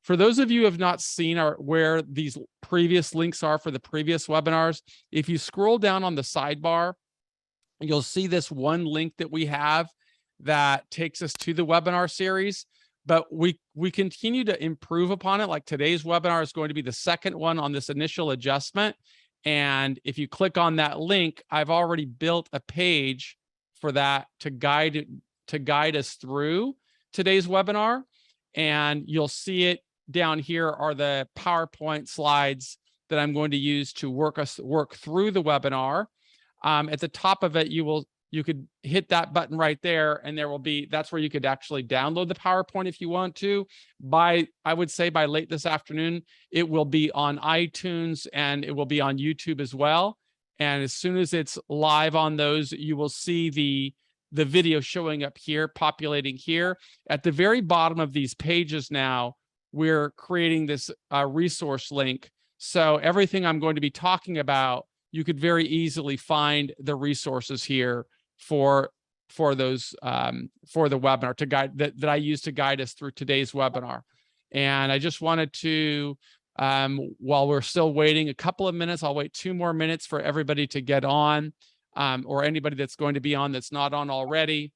For those of you who have not seen where these previous links are for the previous webinars, if you scroll down on the sidebar, you'll see this one link that we have that takes us to the webinar series, but we continue to improve upon it. Like today's webinar is going to be the second one on this initial adjustment. And if you click on that link, I've already built a page for that to guide us through today's webinar. And you'll see it down here are the PowerPoint slides that I'm going to use to work through the webinar. At the top of it, you could hit that button right there, and that's where you could actually download the PowerPoint if you want to. I would say by late this afternoon, it will be on iTunes and it will be on YouTube as well. And as soon as it's live on those, you will see the video showing up here, populating here. At the very bottom of these pages now, we're creating this resource link. So everything I'm going to be talking about, you could very easily find the resources here for those for the webinar to guide that I use to guide us through today's webinar. And I just wanted to, while we're still waiting a couple of minutes, I'll wait 2 more minutes for everybody to get on, or anybody that's going to be on that's not on already.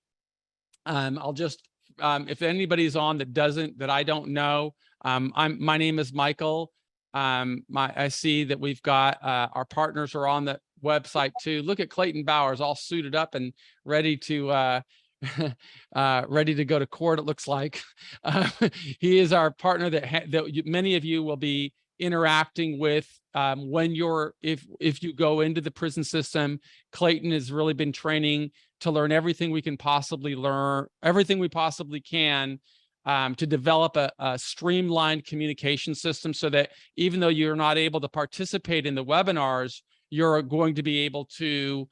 I'll just, if anybody's on that I don't know, my name is Michael. I see that we've got our partners are on the website too. Look at Clayton Bowers, all suited up and ready to ready to go to court. It looks like he is our partner that many of you will be interacting with when if you go into the prison system. Clayton has really been training to learn everything we can possibly learn, everything we possibly can, to develop a streamlined communication system so that even though you're not able to participate in the webinars, you're going to be able to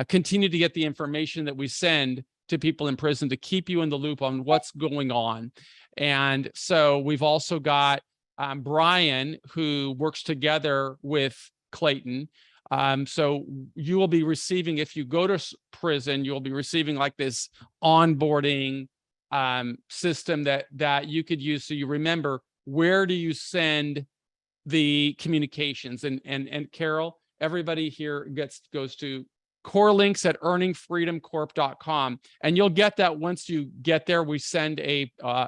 continue to get the information that we send to people in prison to keep you in the loop on what's going on. And so we've also got Brian, who works together with Clayton. So you will be receiving, if you go to prison, you'll be receiving like this onboarding system that you could use, so you remember where do you send the communications. And Carol, everybody here goes to core links at earningfreedomcorp.com, and you'll get that once you get there. We send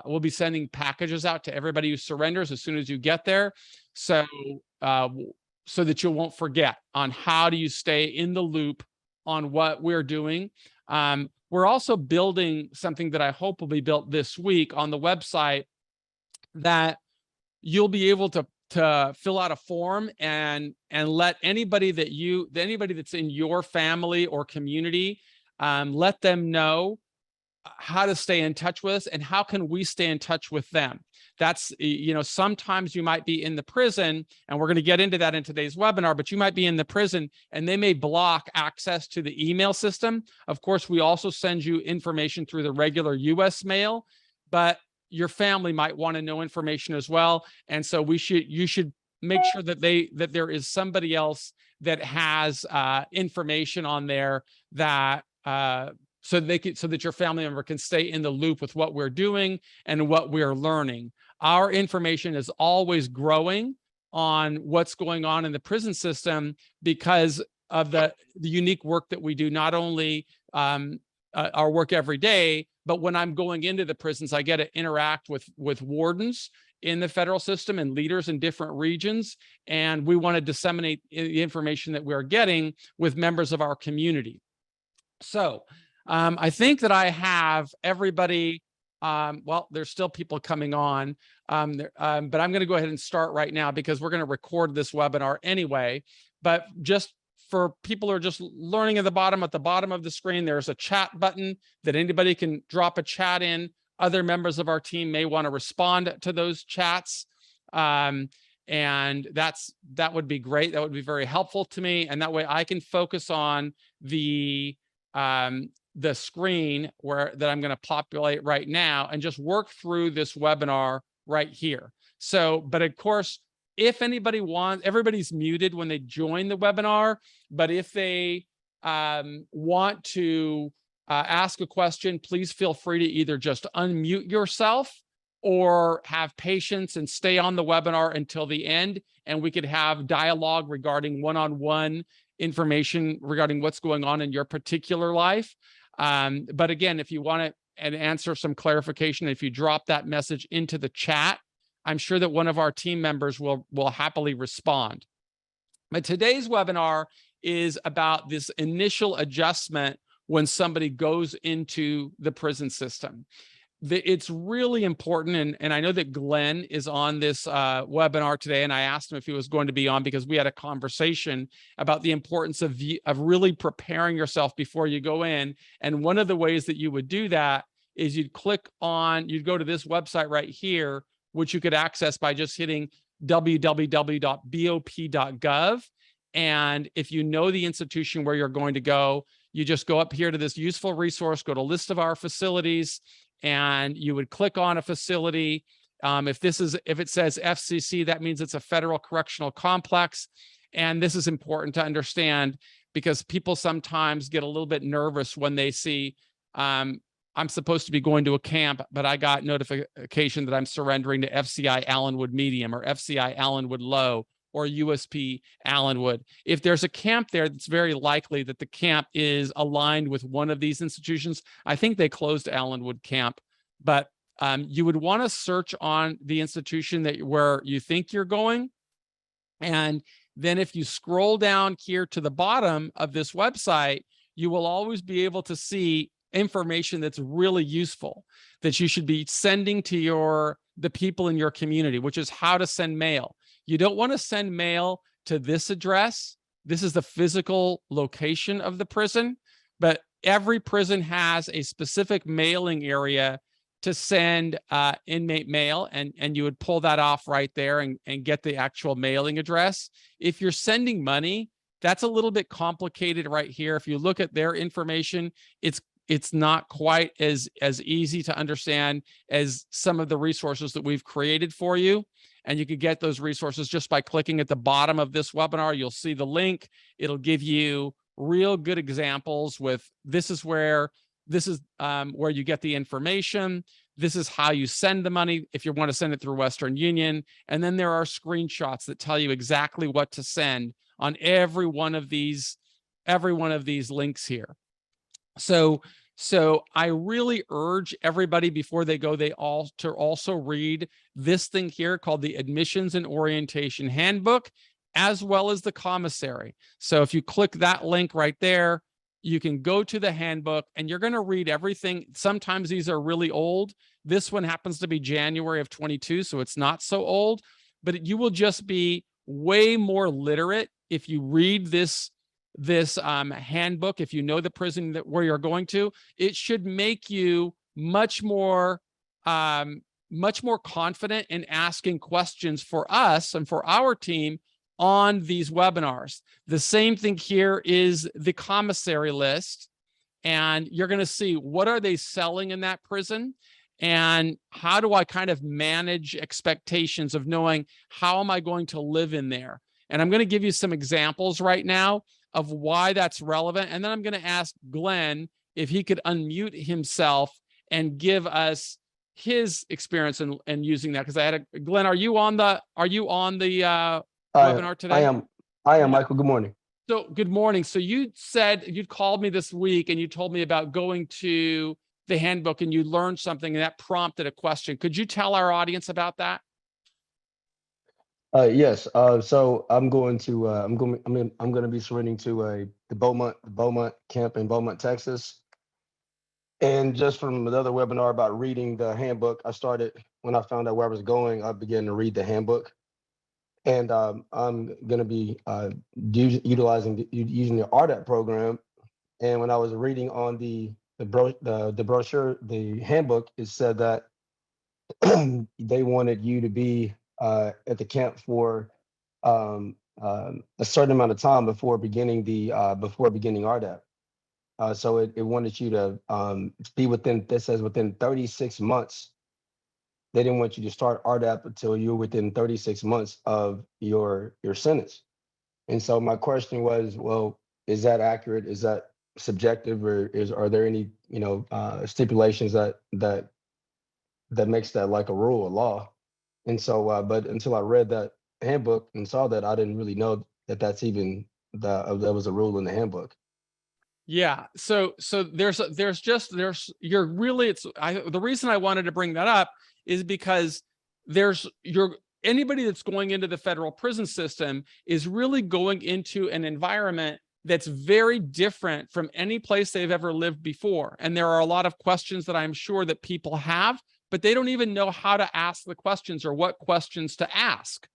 we'll be sending packages out to everybody who surrenders as soon as you get there, so that you won't forget on how do you stay in the loop on what we're doing. We're also building something that I hope will be built this week on the website, that you'll be able to fill out a form and let anybody that's in your family or community, let them know how to stay in touch with us and how can we stay in touch with them. That's, sometimes you might be in the prison, and we're going to get into that in today's webinar, but you might be in the prison and they may block access to the email system. Of course, we also send you information through the regular US mail, but your family might want to know information as well. And so you should make sure that there is somebody else that has information on there that so that your family member can stay in the loop with what we're doing and what we're learning. Our information is always growing on what's going on in the prison system because of the unique work that we do, not only our work every day, but when I'm going into the prisons, I get to interact with wardens in the federal system and leaders in different regions. And we want to disseminate the information that we're getting with members of our community. So I think that I have everybody. Well, there's still people coming on, but I'm going to go ahead and start right now because we're going to record this webinar anyway. But just for people who are just learning at the bottom of the screen, there's a chat button that anybody can drop a chat in. Other members of our team may want to respond to those chats. And that would be great. That would be very helpful to me. And that way I can focus on the screen that I'm going to populate right now and just work through this webinar right here. So, but of course, if anybody wants, everybody's muted when they join the webinar, but if they want to ask a question, please feel free to either just unmute yourself or have patience and stay on the webinar until the end, and we could have dialogue regarding one-on-one information regarding what's going on in your particular life. But again, if you want to and answer some clarification, if you drop that message into the chat, I'm sure that one of our team members will happily respond. But today's webinar is about this initial adjustment when somebody goes into the prison system. It's really important, and I know that Glenn is on this webinar today, and I asked him if he was going to be on because we had a conversation about the importance of really preparing yourself before you go in. And one of the ways that you would do that is you'd go to this website right here, which you could access by just hitting www.bop.gov. And if you know the institution where you're going to go, you just go up here to this useful resource, go to list of our facilities, and you would click on a facility. If it says FCC, that means it's a federal correctional complex. And this is important to understand because people sometimes get a little bit nervous when they see, I'm supposed to be going to a camp, but I got notification that I'm surrendering to FCI Allenwood Medium or FCI Allenwood Low or USP Allenwood. If there's a camp there, it's very likely that the camp is aligned with one of these institutions. I think they closed Allenwood Camp, but you would want to search on the institution where you think you're going. And then if you scroll down here to the bottom of this website, you will always be able to see information that's really useful that you should be sending to the people in your community, which is how to send mail. You don't want to send mail to this address. This is the physical location of the prison, but every prison has a specific mailing area to send inmate mail, and you would pull that off right there and get the actual mailing address. If you're sending money, that's a little bit complicated right here. If you look at their information, it's not quite as easy to understand as some of the resources that we've created for you. And you could get those resources just by clicking at the bottom of this webinar. You'll see the link. It'll give you real good examples with this is where you get the information. This is how you send the money if you want to send it through Western Union. And then there are screenshots that tell you exactly what to send on every one of these links here. So I really urge everybody before they go, to also read this thing here called the Admissions and Orientation Handbook, as well as the commissary. So if you click that link right there, you can go to the handbook and you're going to read everything. Sometimes these are really old. This one happens to be January of 22, so it's not so old, but you will just be way more literate if you read this handbook. If you know the prison where you're going to, it should make you much more confident in asking questions for us and for our team on these webinars. The same thing here is the commissary list, and you're going to see what are they selling in that prison and how do I kind of manage expectations of knowing how am I going to live in there. And I'm going to give you some examples right now of why that's relevant. And then I'm going to ask Glenn if he could unmute himself and give us his experience in using that. Because Glenn, are you on the webinar today? I am, Michael. Good morning. So good morning. So you said you'd called me this week and you told me about going to the handbook and you learned something and that prompted a question. Could you tell our audience about that? Yes. So I'm going to be surrendering to the Beaumont camp in Beaumont, Texas. And just from another webinar about reading the handbook, when I found out where I was going, I began to read the handbook. And I'm going to be using the Rdap program. And when I was reading on the brochure, the handbook, it said that they wanted you to be at the camp for a certain amount of time before beginning Rdap. So it wanted you to be within 36 months. They didn't want you to start Rdap until you're within 36 months of your sentence. And so my question was, well, is that accurate? Is that subjective, or are there any stipulations that that makes that like a rule, a law. And so, but until I read that handbook and saw that, I didn't really know that that's even that was a rule in the handbook. Yeah. So you're really, the reason I wanted to bring that up is because anybody that's going into the federal prison system is really going into an environment that's very different from any place they've ever lived before. And there are a lot of questions that I'm sure that people have, but they don't even know how to ask the questions or what questions to ask.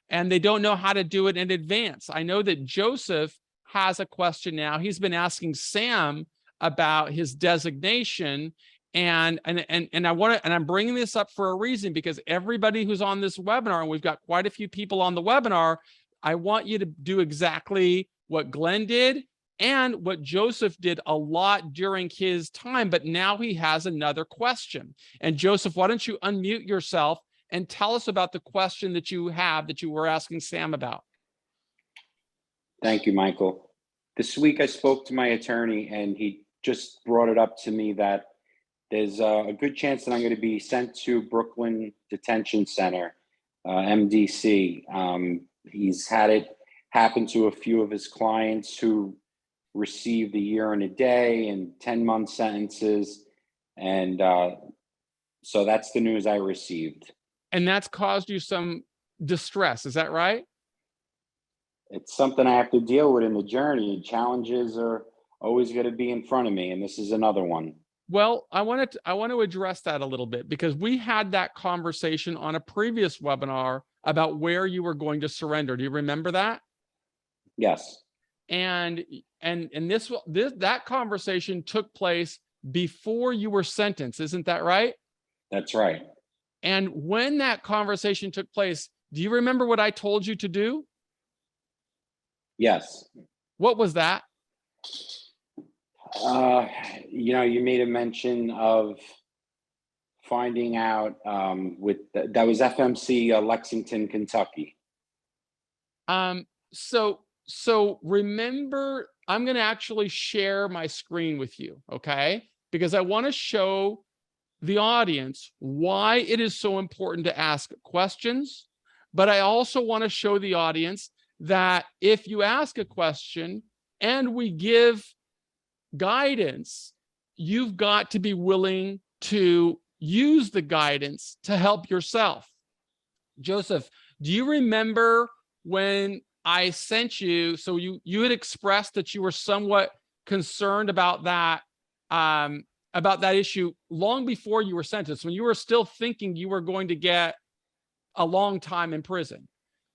And they don't know how to do it in advance. I know that Joseph has a question now. He's been asking Sam about his designation. And I'm bringing this up for a reason, because everybody who's on this webinar, and we've got quite a few people on the webinar, I want you to do exactly what Glenn did and what Joseph did a lot during his time, but now he has another question. And Joseph, why don't you unmute yourself and tell us about the question that you have that you were asking Sam about. Thank you, Michael. This week I spoke to my attorney, and he just brought it up to me that there's a good chance that I'm going to be sent to Brooklyn Detention Center, MDC. He's had it happen to a few of his clients who received a year and a day and 10-month sentences. And so that's the news I received. And that's caused you some distress, is that right? It's something I have to deal with in the journey. Challenges are always going to be in front of me, and this is another one. Well, I want to address that a little bit, because we had that conversation on a previous webinar about where you were going to surrender. Do you remember that? Yes. And that conversation took place before you were sentenced, isn't that right? That's right. And when that conversation took place, do you remember what I told you to do? Yes. What was that? You made a mention of finding out that was FMC Lexington, Kentucky. So remember, I'm going to actually share my screen with you, okay? Because I want to show the audience why it is so important to ask questions, but I also want to show the audience that if you ask a question and we give guidance, you've got to be willing to use the guidance to help yourself. Joseph, do you remember when I sent you, so you had expressed that you were somewhat concerned about that issue long before you were sentenced, when you were still thinking you were going to get a long time in prison.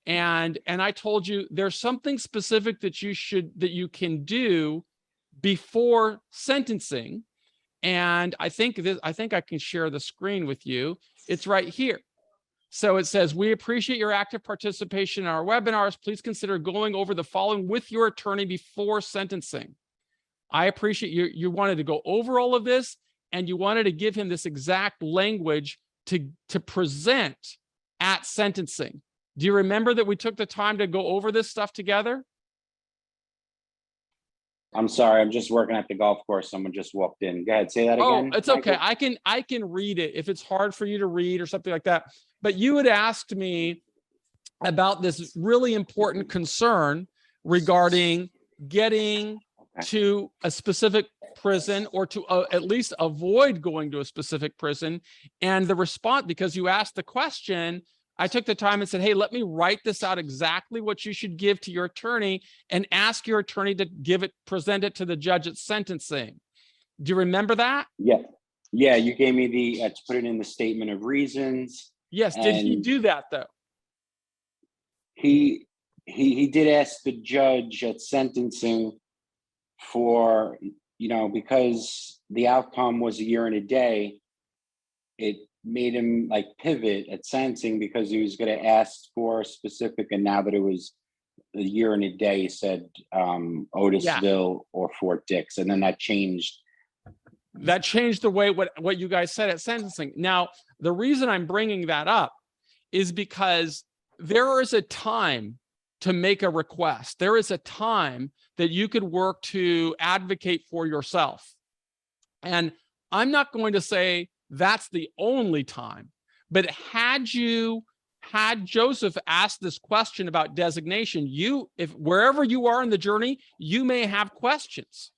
And I told you there's something specific that you can do before sentencing. And I think I can share the screen with you. It's right here. So it says, we appreciate your active participation in our webinars. Please consider going over the following with your attorney before sentencing. I appreciate you wanted to go over all of this, and you wanted to give him this exact language to present at sentencing. Do you remember that we took the time to go over this stuff together? I'm sorry, I'm just working at the golf course. Someone just walked in. Go ahead, say that again. Oh, it's okay. I can read it if it's hard for you to read or something like that. But you had asked me about this really important concern regarding getting to a specific prison, or to at least avoid going to a specific prison. And the response, because you asked the question, I took the time and said, hey, let me write this out exactly what you should give to your attorney, and ask your attorney to present it to the judge at sentencing. Do you remember that? Yeah. Yeah, you gave me to put it in the statement of reasons. Yes. Did he do that though? He did ask the judge at sentencing for, because the outcome was a year and a day, it made him like pivot at sentencing, because he was going to ask for a specific, and now that it was a year and a day, he said Otisville or Fort Dix, and then that changed. That changed the way what you guys said at sentencing. Now, the reason I'm bringing that up is because there is a time to make a request. There is a time that you could work to advocate for yourself. And I'm not going to say that's the only time. But had Joseph asked this question about designation, if wherever you are in the journey, you may have questions.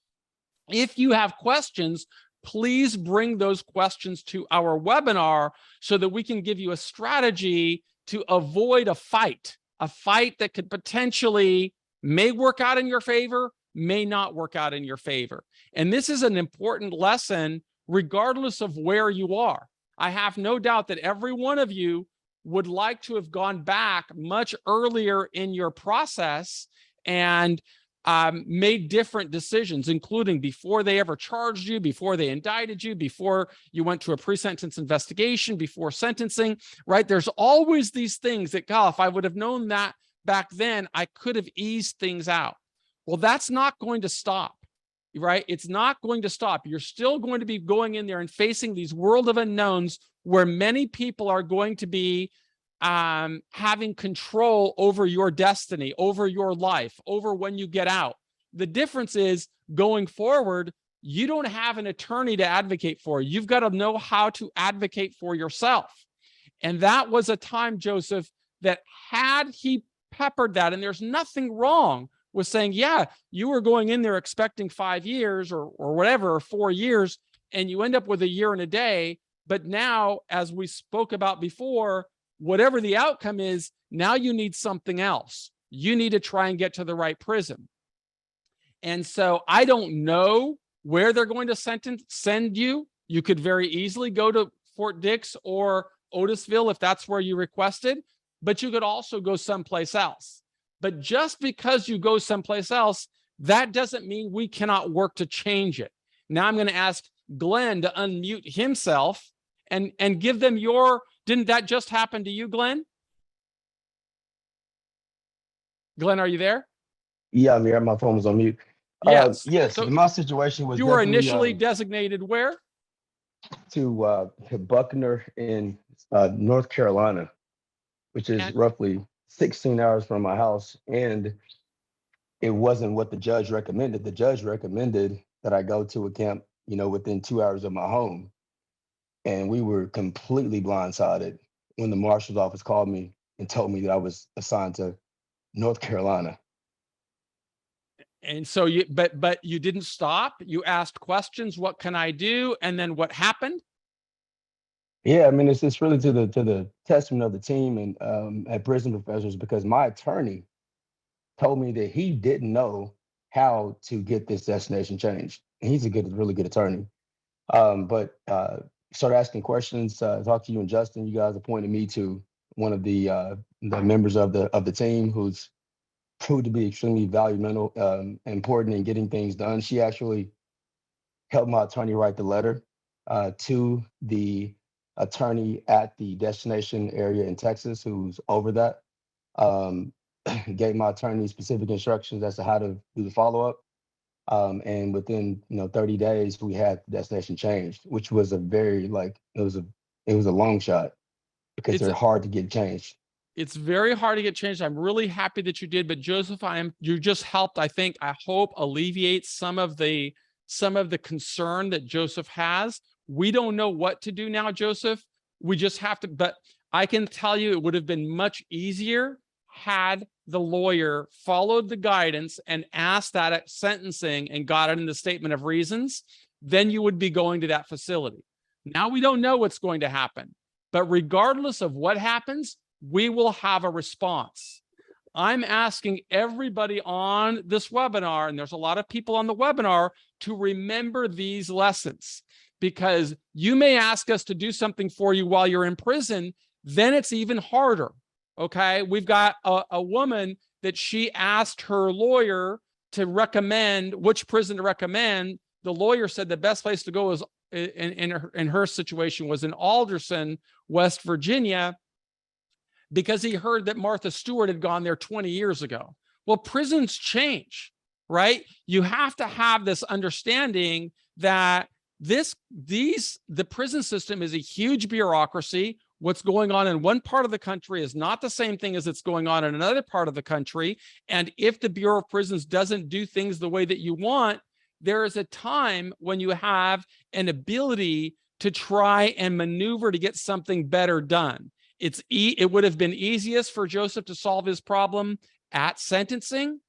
If you have questions, please bring those questions to our webinar so that we can give you a strategy to avoid a fight that could potentially may work out in your favor, may not work out in your favor. And this is an important lesson regardless of where you are. I have no doubt that every one of you would like to have gone back much earlier in your process and made different decisions, including before they ever charged you, before they indicted you, before you went to a pre-sentence investigation, before sentencing, right? There's always these things that, God, if I would have known that back then, I could have eased things out. Well, that's not going to stop, right? It's not going to stop. You're still going to be going in there and facing these world of unknowns where many people are going to be having control over your destiny, over your life, over when you get out. The difference is going forward, you don't have an attorney to advocate for. You've got to know how to advocate for yourself. And that was a time, Joseph, that had he peppered that, and there's nothing wrong with saying, yeah, you were going in there expecting 5 years or whatever, or 4 years, and you end up with a year and a day. But now, as we spoke about before, whatever the outcome is, now you need something else. You need to try and get to the right prison. And so I don't know where they're going to send you. You could very easily go to Fort Dix or Otisville if that's where you requested, but you could also go someplace else. But just because you go someplace else, that doesn't mean we cannot work to change it. Now I'm going to ask Glenn to unmute himself and give them your. Didn't that just happen to you, Glenn? Glenn, are you there? Yeah, I'm here. My phone was on mute. Yes. Yes. So my situation was you were definitely, initially designated where? to Buckner in North Carolina, which is roughly 16 hours from my house. And it wasn't what the judge recommended. The judge recommended that I go to a camp, within 2 hours of my home. And we were completely blindsided when the marshal's office called me and told me that I was assigned to North Carolina. And so but you didn't stop. You asked questions. What can I do? And then what happened? Yeah, I mean, it's really to the testament of the team and at Prison Professors, because my attorney told me that he didn't know how to get this destination changed. And he's a really good attorney. But started asking questions, talked to you and Justin. You guys appointed me to one of the members of the team who's proved to be extremely valuable, important in getting things done. She actually helped my attorney write the letter to the attorney at the destination area in Texas who's over that. Gave my attorney specific instructions as to how to do the follow-up. And within 30 days, we had the destination changed, which was a very it was a long shot because they're hard to get changed. It's very hard to get changed. I'm really happy that you did, but Joseph, you just helped, I hope alleviate some of the concern that Joseph has. We don't know what to do now, Joseph. We just have to, but I can tell you it would have been much easier had the lawyer followed the guidance and asked that at sentencing and got it in the statement of reasons. Then you would be going to that facility. Now we don't know what's going to happen, but regardless of what happens, we will have a response. I'm asking everybody on this webinar, and there's a lot of people on the webinar, to remember these lessons, because you may ask us to do something for you while you're in prison, then it's even harder. Okay, we've got a woman that she asked her lawyer to recommend which prison to recommend. The lawyer said the best place to go was in her situation was in Alderson, West Virginia, because he heard that Martha Stewart had gone there 20 years ago. Well, prisons change, right? You have to have this understanding that the prison system is a huge bureaucracy. What's going on in one part of the country is not the same thing as it's going on in another part of the country. And if the Bureau of Prisons doesn't do things the way that you want, there is a time when you have an ability to try and maneuver to get something better done. It would have been easiest for Joseph to solve his problem at sentencing.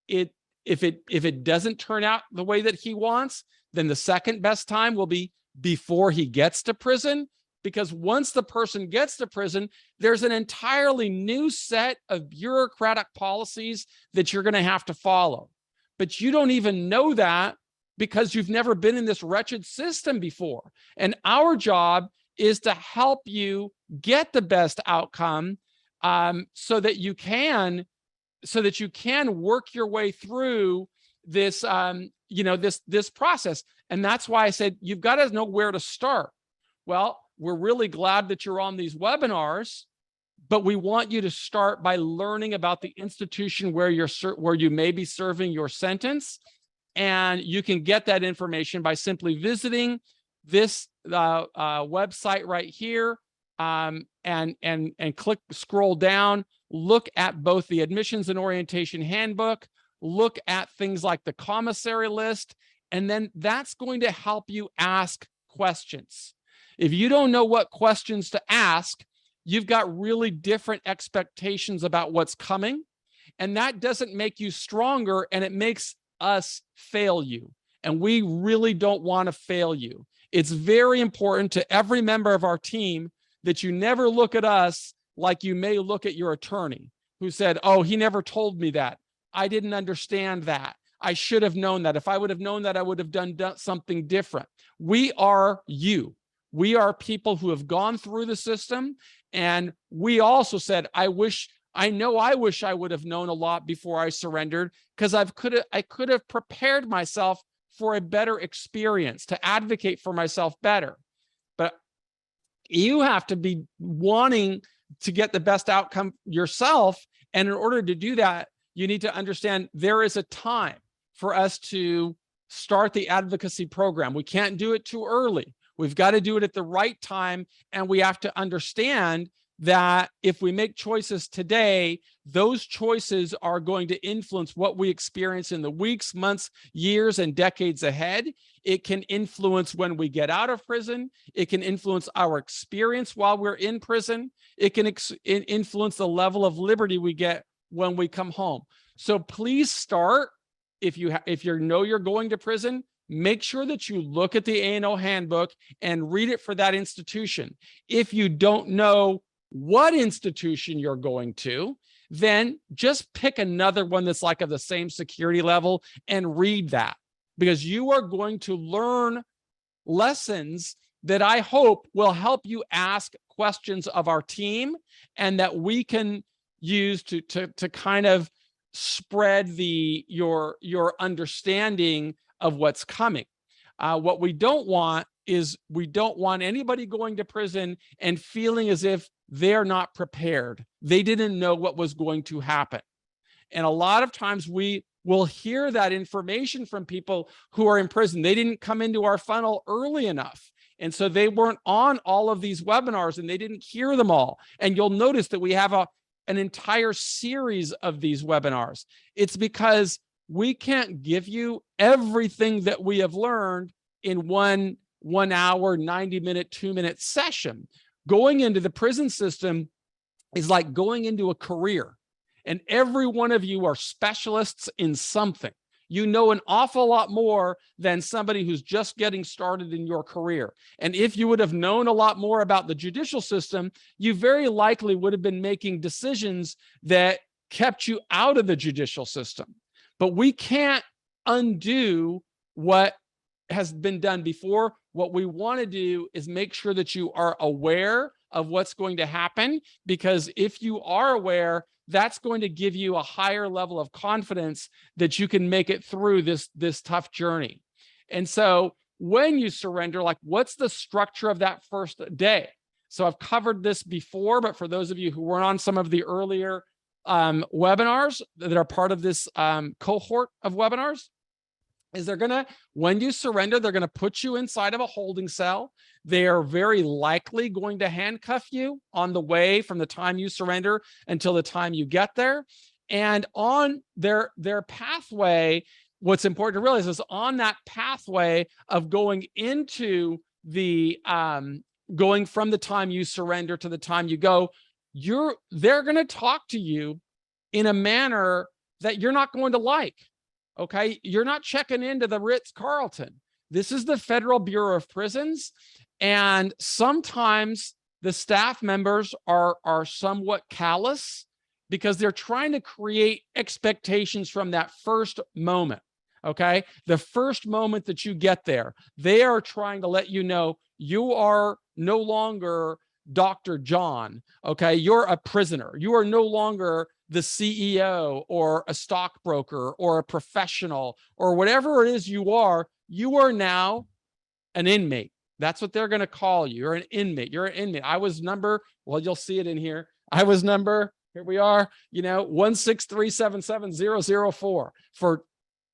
If it doesn't turn out the way that he wants, then the second best time will be before he gets to prison. Because once the person gets to prison, there's an entirely new set of bureaucratic policies that you're going to have to follow. But you don't even know that because you've never been in this wretched system before. And our job is to help you get the best outcome, so that you can work your way through this, this process. And that's why I said, you've got to know where to start. Well, we're really glad that you're on these webinars, but we want you to start by learning about the institution where you may be serving your sentence. And you can get that information by simply visiting this website right here, and scroll down, look at both the admissions and orientation handbook, look at things like the commissary list, and then that's going to help you ask questions. If you don't know what questions to ask, you've got really different expectations about what's coming, and that doesn't make you stronger, and it makes us fail you. And we really don't want to fail you. It's very important to every member of our team that you never look at us like you may look at your attorney who said, oh, he never told me that. I didn't understand that. I should have known that. If I would have known that, I would have done something different. We are you. We are people who have gone through the system. And we also said, I wish I would have known a lot before I surrendered, because I could have prepared myself for a better experience, to advocate for myself better. But you have to be wanting to get the best outcome yourself. And in order to do that, you need to understand there is a time for us to start the advocacy program. We can't do it too early. We've got to do it at the right time. And we have to understand that if we make choices today, those choices are going to influence what we experience in the weeks, months, years, and decades ahead. It can influence when we get out of prison. It can influence our experience while we're in prison. It can influence the level of liberty we get when we come home. So please start, if you know you're going to prison, make sure that you look at the A&O handbook and read it for that institution. If you don't know what institution you're going to, then just pick another one that's like of the same security level and read that, because you are going to learn lessons that I hope will help you ask questions of our team, and that we can use to kind of spread your understanding of what's coming. What we don't want is anybody going to prison and feeling as if they're not prepared. They didn't know what was going to happen. And a lot of times we will hear that information from people who are in prison. They didn't come into our funnel early enough. And so they weren't on all of these webinars and they didn't hear them all. And you'll notice that we have an entire series of these webinars. It's because we can't give you everything that we have learned in one hour, 90-minute, 2-minute session. Going into the prison system is like going into a career, and every one of you are specialists in something. You know an awful lot more than somebody who's just getting started in your career. And if you would have known a lot more about the judicial system, you very likely would have been making decisions that kept you out of the judicial system. But we can't undo what has been done before. What we want to do is make sure that you are aware of what's going to happen, because if you are aware, that's going to give you a higher level of confidence that you can make it through this tough journey. And so when you surrender, like, what's the structure of that first day? So I've covered this before, but for those of you who weren't on some of the earlier webinars that are part of this cohort of webinars, is when you surrender, they're going to put you inside of a holding cell. They are very likely going to handcuff you on the way from the time you surrender until the time you get there. And on their pathway, what's important to realize is on that pathway of going into going from the time you surrender to the time you go, they're going to talk to you in a manner that you're not going to like. Okay. You're not checking into the Ritz-Carlton. This is the Federal Bureau of Prisons. And sometimes the staff members are somewhat callous because they're trying to create expectations from that first moment. Okay. The first moment that you get there, they are trying to let you know you are no longer Dr. John. Okay. You're a prisoner. You are no longer the CEO or a stockbroker or a professional or whatever it is you are now an inmate. That's what they're going to call you. You're an inmate. You're an inmate. Well, you'll see it in here. Here we are, 163770004 for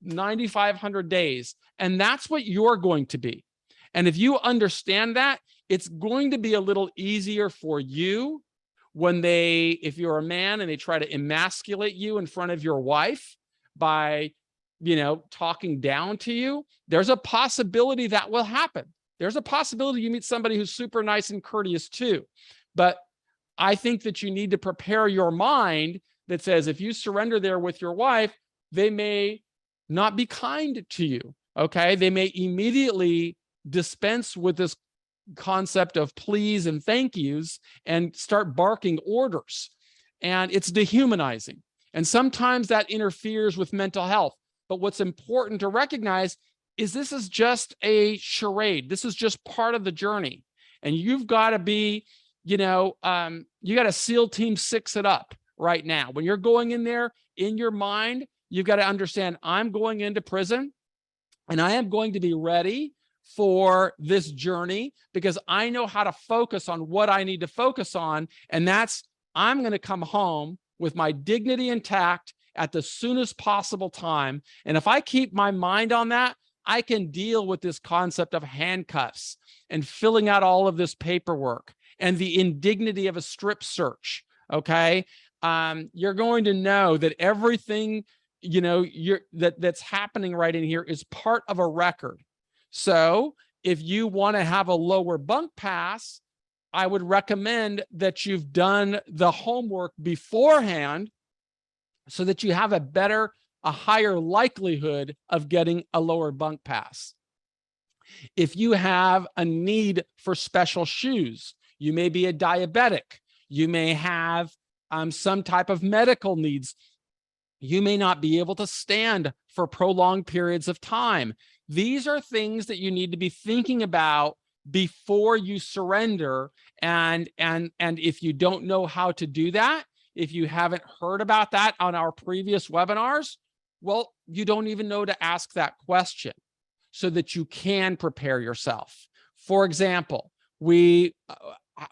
9,500 days. And that's what you're going to be. And if you understand that, it's going to be a little easier for you when if you're a man and they try to emasculate you in front of your wife by, talking down to you, there's a possibility that will happen. There's a possibility you meet somebody who's super nice and courteous too. But I think that you need to prepare your mind that says, if you surrender there with your wife, they may not be kind to you. Okay. They may immediately dispense with this concept of please and thank yous and start barking orders. And it's dehumanizing. And sometimes that interferes with mental health. But what's important to recognize is this is just a charade. This is just part of the journey. And you've got to be, you got to SEAL Team 6 it up right now. When you're going in there in your mind, you've got to understand I'm going into prison and I am going to be ready for this journey because I know how to focus on what I need to focus on. And that's, I'm going to come home with my dignity intact at the soonest possible time. And if I keep my mind on that, I can deal with this concept of handcuffs and filling out all of this paperwork and the indignity of a strip search. Okay. You're going to know that everything, that's happening right in here is part of a record. So if you want to have a lower bunk pass, I would recommend that you've done the homework beforehand so that you have a higher likelihood of getting a lower bunk pass. If you have a need for special shoes, you may be a diabetic, you may have some type of medical needs. You may not be able to stand for prolonged periods of time. These are things that you need to be thinking about before you surrender. And if you don't know how to do that, if you haven't heard about that on our previous webinars, well, you don't even know to ask that question so that you can prepare yourself. For example, we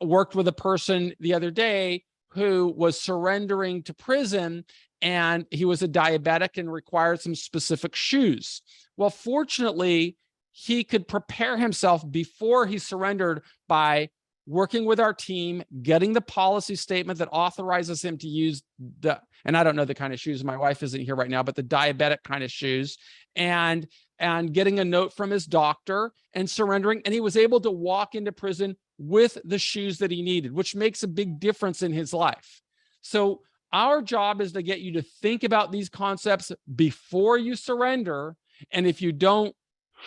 worked with a person the other day who was surrendering to prison, and he was a diabetic and required some specific shoes. Well, fortunately, he could prepare himself before he surrendered by working with our team, getting the policy statement that authorizes him to use and I don't know the kind of shoes, my wife isn't here right now, but the diabetic kind of shoes, and getting a note from his doctor and surrendering. And he was able to walk into prison with the shoes that he needed, which makes a big difference in his life. So our job is to get you to think about these concepts before you surrender. And if you don't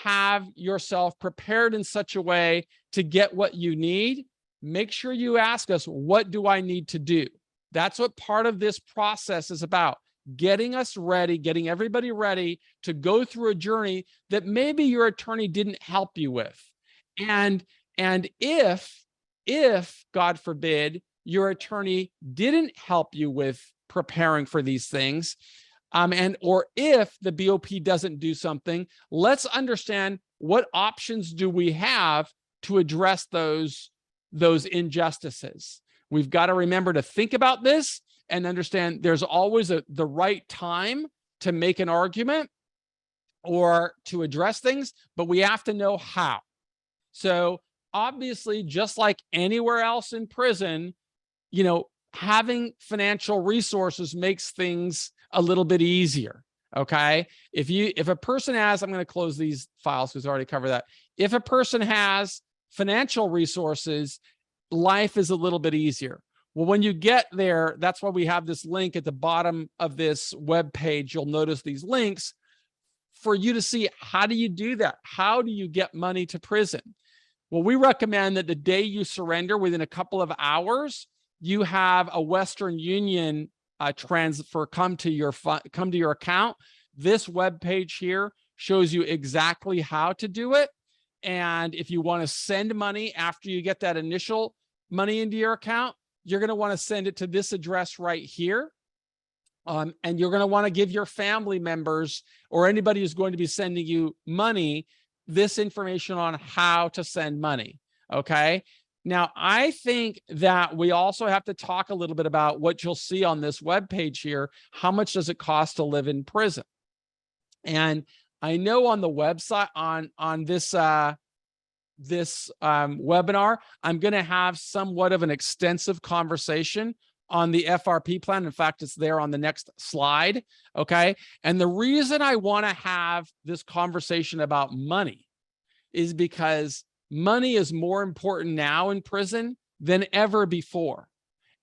have yourself prepared in such a way to get what you need, make sure you ask us, what do I need to do? That's what part of this process is about, getting us ready, getting everybody ready to go through a journey that maybe your attorney didn't help you with. And if God forbid, your attorney didn't help you with preparing for these things, or if the BOP doesn't do something, let's understand what options do we have to address those injustices. We've got to remember to think about this and understand there's always the right time to make an argument or to address things, but we have to know how. So obviously, just like anywhere else in prison, having financial resources makes things a little bit easier. Okay. If a person has, I'm going to close these files because I already covered that. If a person has financial resources, life is a little bit easier. Well, when you get there, that's why we have this link at the bottom of this web page. You'll notice these links for you to see, how do you do that? How do you get money to prison? Well, we recommend that the day you surrender, within a couple of hours, you have a Western Union transfer come to your account. This web page here shows you exactly how to do it. And if you want to send money after you get that initial money into your account, you're going to want to send it to this address right here. And you're going to want to give your family members or anybody who's going to be sending you money this information on how to send money. Okay. Now, I think that we also have to talk a little bit about what you'll see on this web page here. How much does it cost to live in prison? And I know on the website, on this webinar, I'm going to have somewhat of an extensive conversation on the FRP plan. In fact, it's there on the next slide. Okay. And the reason I want to have this conversation about money is because money is more important now in prison than ever before.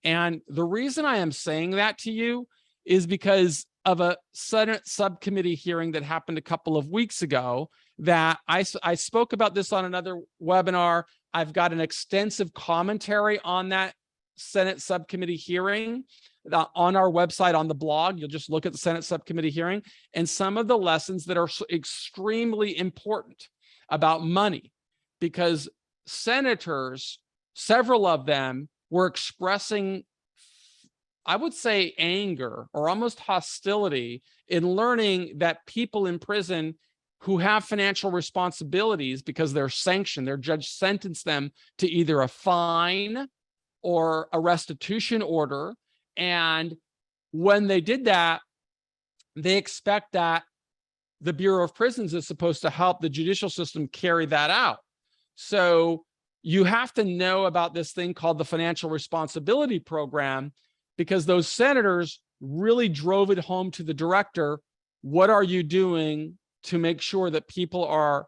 And the reason I am saying that to you is because of a Senate subcommittee hearing that happened a couple of weeks ago that I spoke about this on another webinar. I've got an extensive commentary on that Senate subcommittee hearing on our website, on the blog. You'll just look at the Senate subcommittee hearing and some of the lessons that are extremely important about money, because senators, several of them, were expressing, I would say, anger or almost hostility in learning that people in prison who have financial responsibilities because they're sanctioned, their judge sentenced them to either a fine or a restitution order. And when they did that, they expect that the Bureau of Prisons is supposed to help the judicial system carry that out. So you have to know about this thing called the Financial Responsibility Program, because those senators really drove it home to the director. What are you doing to make sure that people are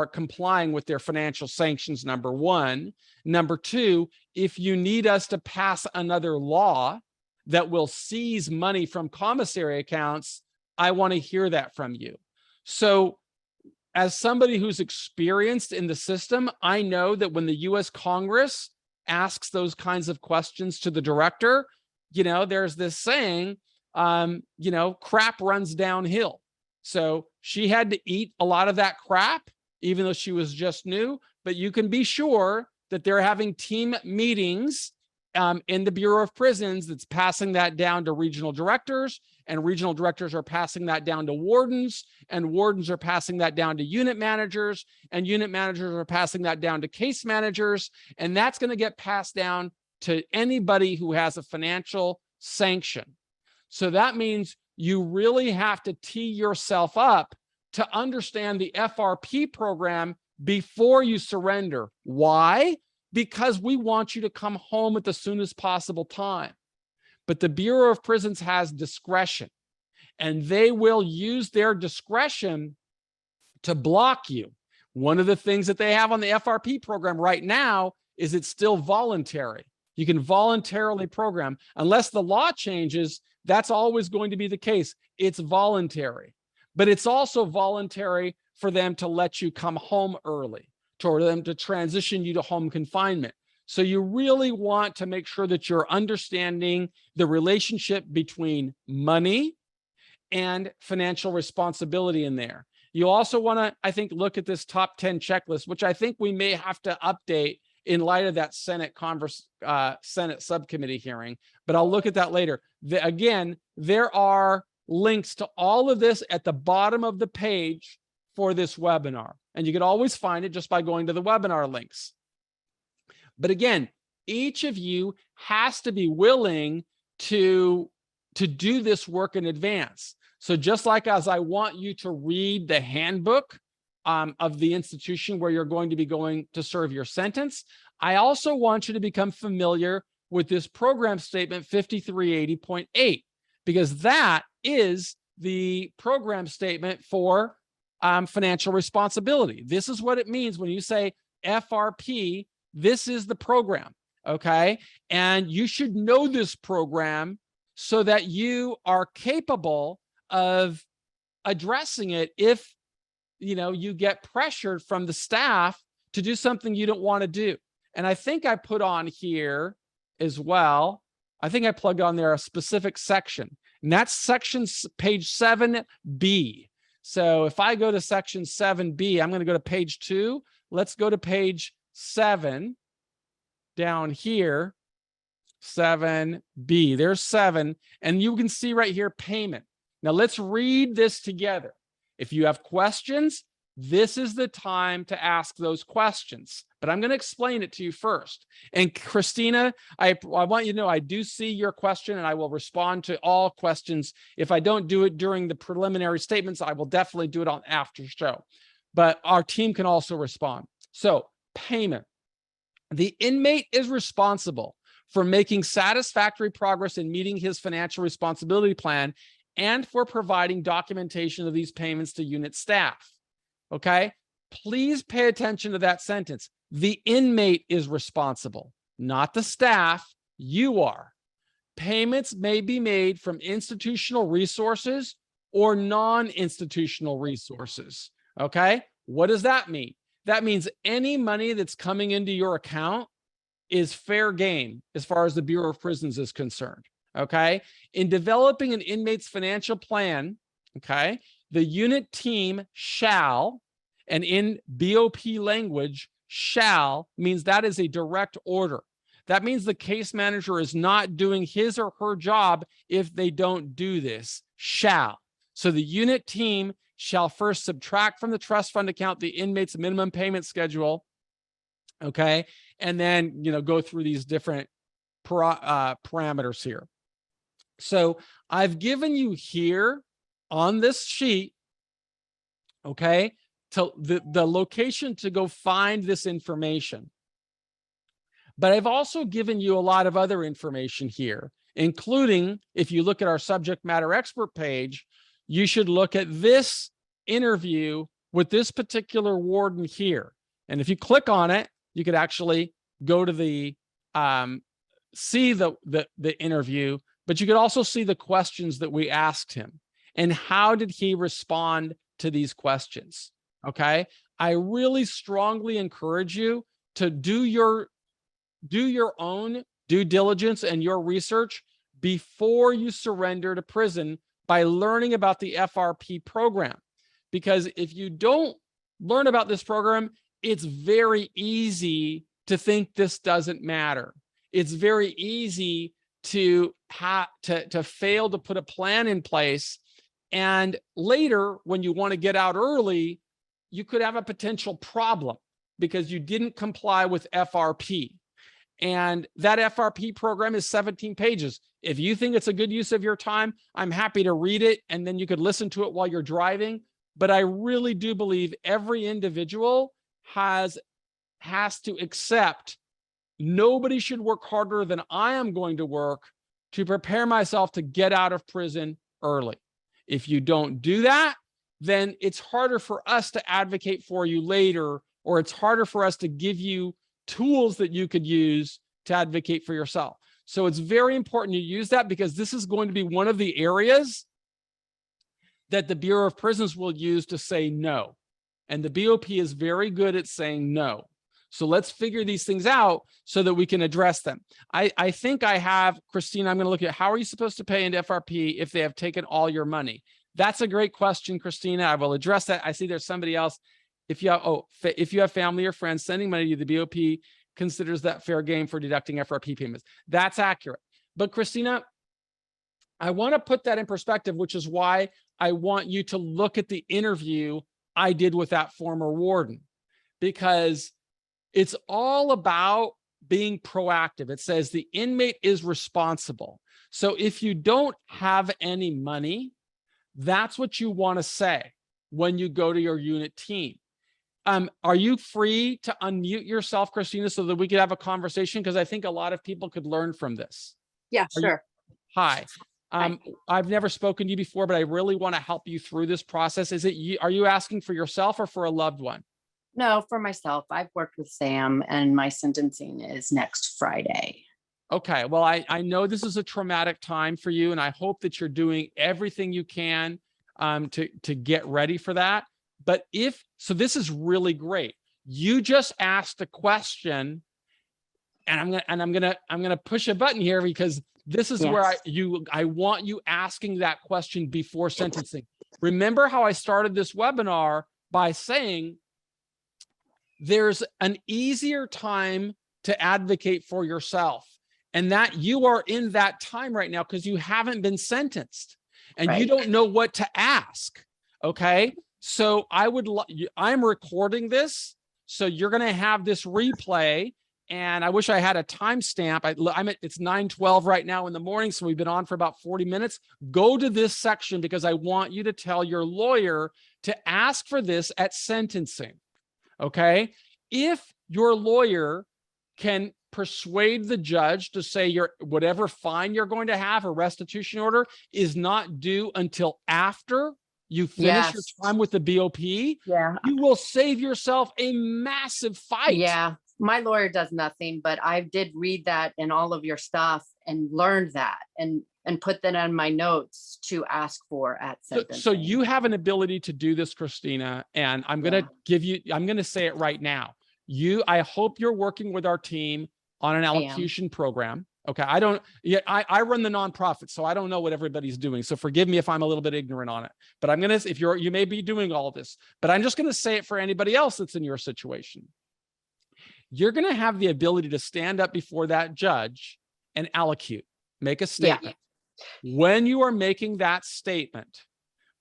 complying with their financial sanctions, number one? Number two, if you need us to pass another law that will seize money from commissary accounts, I want to hear that from you. So as somebody who's experienced in the system, I know that when the US Congress asks those kinds of questions to the director, there's this saying, crap runs downhill. So she had to eat a lot of that crap, even though she was just new. But you can be sure that they're having team meetings in the Bureau of Prisons that's passing that down to regional directors, and regional directors are passing that down to wardens, and wardens are passing that down to unit managers, and unit managers are passing that down to case managers. And that's going to get passed down to anybody who has a financial sanction. So that means you really have to tee yourself up to understand the FRP program before you surrender. Why? Because we want you to come home at the soonest possible time. But the Bureau of Prisons has discretion, and they will use their discretion to block you. One of the things that they have on the FRP program right now is it's still voluntary. You can voluntarily program. Unless the law changes, that's always going to be the case. It's voluntary. But it's also voluntary for them to let you come home early, for them to transition you to home confinement. So you really want to make sure that you're understanding the relationship between money and financial responsibility in there. You also want to, I think, look at this top 10 checklist, which I think we may have to update in light of that Senate subcommittee hearing, but I'll look at that later. Again, there are links to all of this at the bottom of the page for this webinar, and you can always find it just by going to the webinar links. But again, each of you has to be willing to do this work in advance. So just like as I want you to read the handbook of the institution where you're going to be going to serve your sentence, I also want you to become familiar with this program statement 5380.8, because that is the program statement for financial responsibility. This is what it means when you say, FRP, this is the program, okay? And you should know this program so that you are capable of addressing it if, you know, you get pressured from the staff to do something you don't want to do. And I think I put on here as well, I think I plugged on there a specific section, and that's section page 7B. So if I go to section 7B, I'm going to go to page 2. Let's go to page 7 down here, 7B. There's 7, and you can see right here, payment. Now let's read this together. If you have questions, this is the time to ask those questions, but I'm going to explain it to you first. And Christina, I want you to know, I do see your question and I will respond to all questions. If I don't do it during the preliminary statements, I will definitely do it on after show, but our team can also respond. So payment. The inmate is responsible for making satisfactory progress in meeting his financial responsibility plan and for providing documentation of these payments to unit staff. Okay, please pay attention to that sentence. The inmate is responsible, not the staff. You are. Payments may be made from institutional resources or non-institutional resources. Okay, what does that mean? That means any money that's coming into your account is fair game as far as the Bureau of Prisons is concerned. Okay, in developing an inmate's financial plan, okay, the unit team shall, and in BOP language, shall means that is a direct order. That means the case manager is not doing his or her job if they don't do this. Shall. So the unit team shall first subtract from the trust fund account the inmate's minimum payment schedule, okay, and then, you know, go through these different parameters here. So I've given you here on this sheet, okay, to the location to go find this information. But I've also given you a lot of other information here, including if you look at our subject matter expert page, you should look at this interview with this particular warden here. And if you click on it, you could actually go to the see the interview, but you could also see the questions that we asked him and how did he respond to these questions. Okay, I really strongly encourage you to do your own due diligence and your research before you surrender to prison by learning about the FRP program. Because if you don't learn about this program, it's very easy to think this doesn't matter. It's very easy to fail to put a plan in place. And later, when you want to get out early, you could have a potential problem because you didn't comply with FRP. And that FRP program is 17 pages. If you think it's a good use of your time, I'm happy to read it, and then you could listen to it while you're driving. But I really do believe every individual has to accept nobody should work harder than I am going to work to prepare myself to get out of prison early. If you don't do that, then it's harder for us to advocate for you later, or it's harder for us to give you tools that you could use to advocate for yourself. So it's very important you use that, because this is going to be one of the areas that the Bureau of Prisons will use to say no. And the BOP is very good at saying no. So let's figure these things out so that we can address them. I think I have, Christina, I'm going to look at how are you supposed to pay into FRP if they have taken all your money? That's a great question, Christina. I will address that. I see there's somebody else. If you have family or friends sending money to the BOP, considers that fair game for deducting FRP payments. That's accurate. But Christina, I want to put that in perspective, which is why I want you to look at the interview I did with that former warden, because it's all about being proactive. It says the inmate is responsible. So if you don't have any money, that's what you want to say when you go to your unit team. Are you free to unmute yourself, Christina, so that we could have a conversation? Because I think a lot of people could learn from this. Yeah, sure. Hi. I've never spoken to you before, but I really want to help you through this process. Is it you? Are you asking for yourself or for a loved one? No, for myself, I've worked with Sam and my sentencing is next Friday. Okay, well, I know this is a traumatic time for you, and I hope that you're doing everything you can to get ready for that. But so this is really great. You just asked a question, and I'm gonna push a button here because this is where I want you asking that question before sentencing. Remember how I started this webinar by saying there's an easier time to advocate for yourself, and that you are in that time right now because you haven't been sentenced and you don't know what to ask. Okay. So I'm recording this. So you're going to have this replay, and I wish I had a timestamp. It's 9:12 right now in the morning. So we've been on for about 40 minutes. Go to this section because I want you to tell your lawyer to ask for this at sentencing. Okay. If your lawyer can persuade the judge to say whatever fine you're going to have, a restitution order, is not due until after you finish your time with the BOP, you will save yourself a massive fight. Yeah, my lawyer does nothing, but I did read that in all of your stuff and learned that and put that on my notes to ask for at sentencing. So you have an ability to do this, Christina, and I'm going to say it right now. I hope you're working with our team on an allocution program. Okay. I run the nonprofit, so I don't know what everybody's doing. So forgive me if I'm a little bit ignorant on it, but you may be doing all of this, but I'm just going to say it for anybody else that's in your situation. You're going to have the ability to stand up before that judge and allocute, make a statement. When you are making that statement,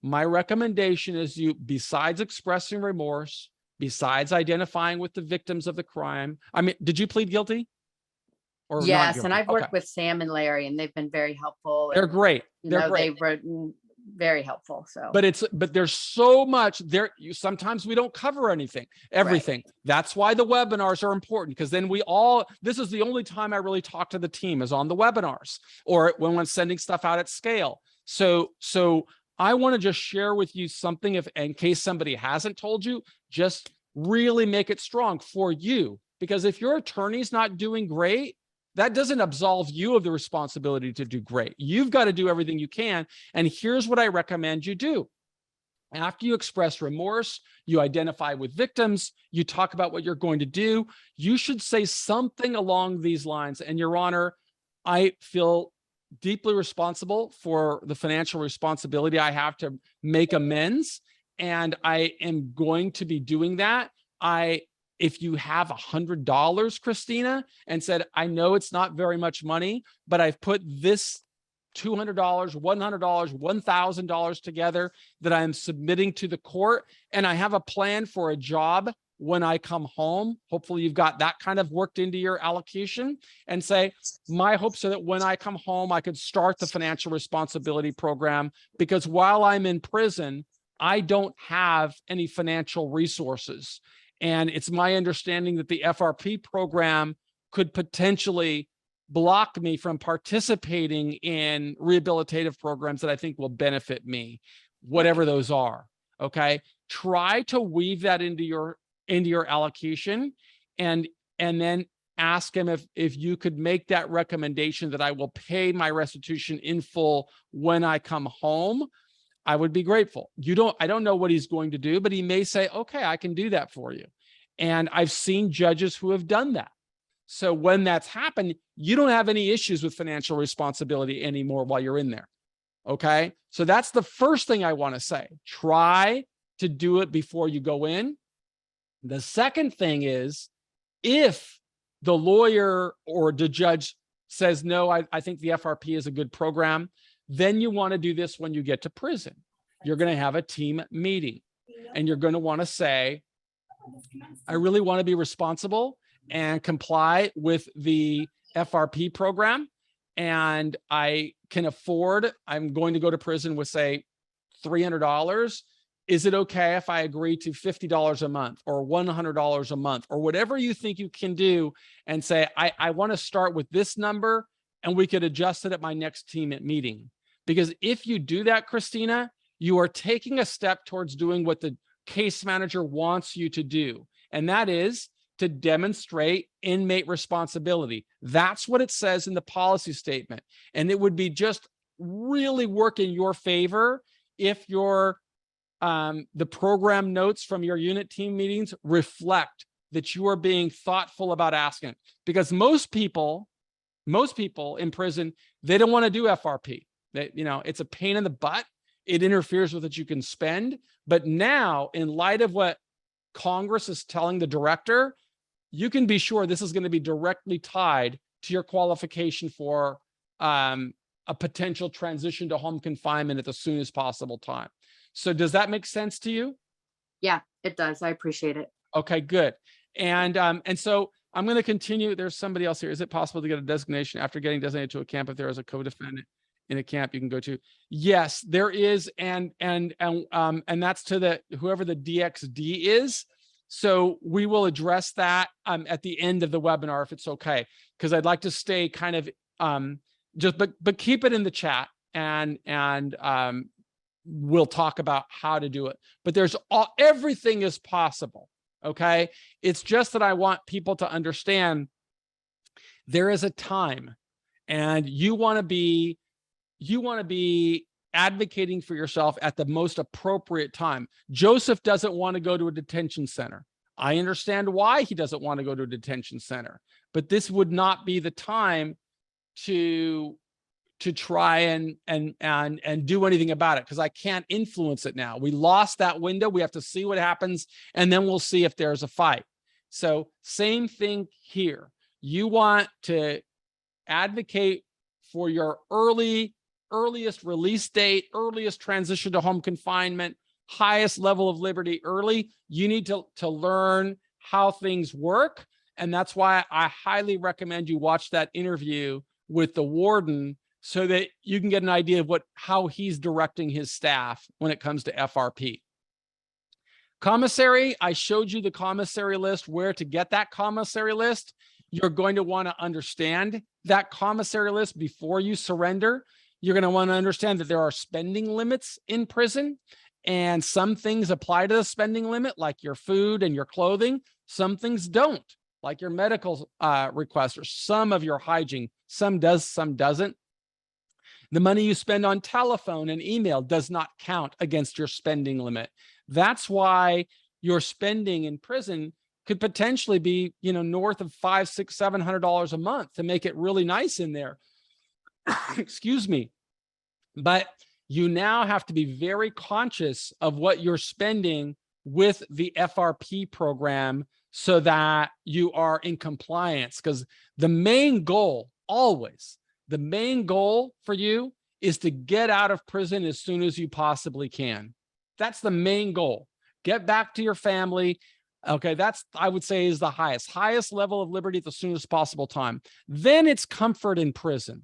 my recommendation is besides expressing remorse, besides identifying with the victims of the crime. I mean, did you plead guilty? Or yes, and I've worked with Sam and Larry, and they've been very helpful. They're great. They're great. They've written very helpful. So, but there's so much there. Sometimes we don't cover everything. That's why the webinars are important, because then this is the only time I really talk to the team is on the webinars or when I'm sending stuff out at scale. So I want to just share with you something, in case somebody hasn't told you, just really make it strong for you, because if your attorney's not doing great, that doesn't absolve you of the responsibility to do great. You've got to do everything you can. And here's what I recommend you do. After you express remorse, you identify with victims, you talk about what you're going to do, you should say something along these lines. And Your Honor, I feel deeply responsible for the financial responsibility I have to make amends, and I am going to be doing that. If you have $100, Christina, and said, I know it's not very much money, but I've put this $200, $100, $1,000 together that I'm submitting to the court, and I have a plan for a job when I come home. Hopefully you've got that kind of worked into your allocation, and say, my hopes are that when I come home, I could start the financial responsibility program, because while I'm in prison, I don't have any financial resources. And it's my understanding that the FRP program could potentially block me from participating in rehabilitative programs that I think will benefit me, whatever those are. Okay. Try to weave that into your allocation, and then ask him if you could make that recommendation that I will pay my restitution in full when I come home. I would be grateful. I don't know what he's going to do, but he may say, okay, I can do that for you. And I've seen judges who have done that. So when that's happened, you don't have any issues with financial responsibility anymore while you're in there. Okay. So that's the first thing I want to say. Try to do it before you go in. The second thing is, if the lawyer or the judge says, no, I think the FRP is a good program, then you want to do this when you get to prison. You're going to have a team meeting, and you're going to want to say, I really want to be responsible and comply with the FRP program, and I can afford, I'm going to go to prison with, say, $300. Is it okay if I agree to $50 a month or $100 a month, or whatever you think you can do, and say, I want to start with this number, and we could adjust it at my next team meeting. Because if you do that, Christina, you are taking a step towards doing what the case manager wants you to do. and that is to demonstrate inmate responsibility. That's what it says in the policy statement. And it would be just really work in your favor if your the program notes from your unit team meetings reflect that you are being thoughtful about asking. Because most people in prison, they don't want to do FRP. They, it's a pain in the butt. It interferes with what you can spend. But now, in light of what Congress is telling the director, you can be sure this is going to be directly tied to your qualification for a potential transition to home confinement at the soonest possible time. So does that make sense to you? Yeah, it does. I appreciate it. Okay, good. And so I'm going to continue. There's somebody else here. Is it possible to get a designation after getting designated to a camp if there is a co-defendant in a camp you can go to? Yes, there is, and that's to the whoever the DXD is. So we will address that at the end of the webinar if it's okay, because I'd like to stay kind of but keep it in the chat and we'll talk about how to do it. But everything is possible. Okay, it's just that I want people to understand there is a time, and you want to be advocating for yourself at the most appropriate time. Joseph doesn't want to go to a detention center. I understand why he doesn't want to go to a detention center, but this would not be the time to try and do anything about it, because I can't influence it now. We lost that window. We have to see what happens, and then we'll see if there's a fight. So same thing here. You want to advocate for your earliest release date, earliest transition to home confinement, highest level of liberty early. You need to learn how things work. And that's why I highly recommend you watch that interview with the warden, so that you can get an idea of how he's directing his staff when it comes to FRP. Commissary, I showed you the commissary list, where to get that commissary list. You're going to want to understand that commissary list before you surrender. You're going to want to understand that there are spending limits in prison, and some things apply to the spending limit, like your food and your clothing. Some things don't, like your medical requests, or some of your hygiene. Some does, some doesn't. The money you spend on telephone and email does not count against your spending limit. That's why your spending in prison could potentially be, north of $500, $600, $700 a month to make it really nice in there. Excuse me. But you now have to be very conscious of what you're spending with the FRP program so that you are in compliance, because the main goal, always, the main goal for you is to get out of prison as soon as you possibly can. That's the main goal. Get back to your family. Okay, that's, I would say, is the highest level of liberty at the soonest possible time. Then it's comfort in prison.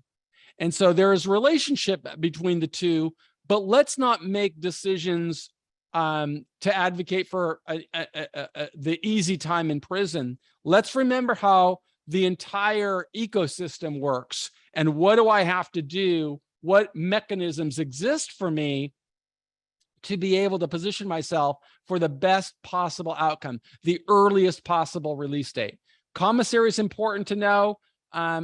And so there is a relationship between the two, but let's not make decisions to advocate for the easy time in prison. Let's remember how the entire ecosystem works, and what do I have to do? What mechanisms exist for me to be able to position myself for the best possible outcome, the earliest possible release date. Commissary is important to know.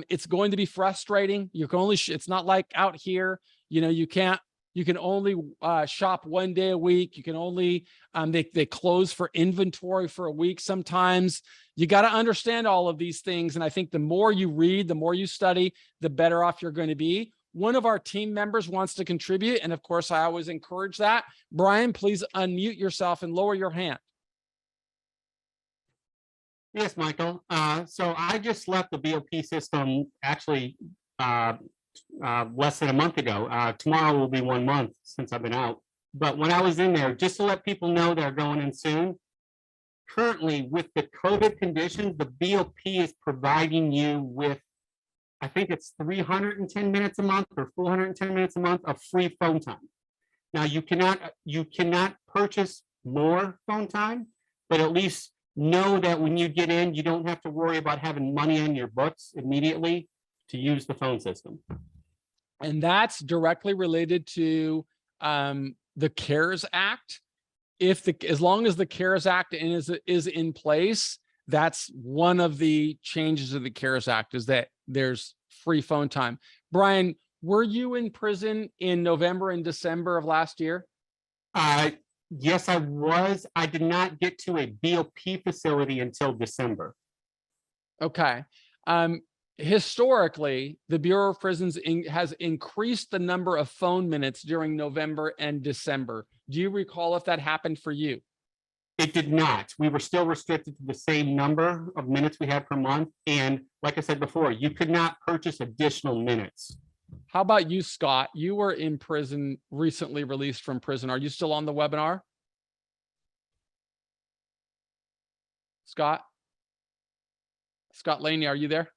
It's going to be frustrating. You can only, it's not like out here, you can only shop one day a week. You can only, they close for inventory for a week sometimes. You got to understand all of these things. And I think the more you read, the more you study, the better off you're going to be. One of our team members wants to contribute. And of course, I always encourage that. Brian, please unmute yourself and lower your hand. Yes, Michael. So I just left the BOP system actually less than a month ago. Tomorrow will be 1 month since I've been out. But when I was in there, just to let people know they're going in soon, currently with the COVID conditions, the BOP is providing you with, I think it's 310 minutes a month or 410 minutes a month of free phone time. Now you cannot purchase more phone time, but at least know that when you get in, you don't have to worry about having money on your books immediately to use the phone system. And that's directly related to the CARES Act. as long as the CARES Act is in place, that's one of the changes of the CARES Act, is that there's free phone time. Brian, were you in prison in November and December of last year? Yes, I was. I did not get to a BOP facility until December. Okay. Historically, the Bureau of Prisons has increased the number of phone minutes during November and December. Do you recall if that happened for you? It did not. We were still restricted to the same number of minutes we had per month. And like I said before, you could not purchase additional minutes. How about you, Scott? You were in prison, recently released from prison. Are you still on the webinar? Scott? Scott Laney, are you there?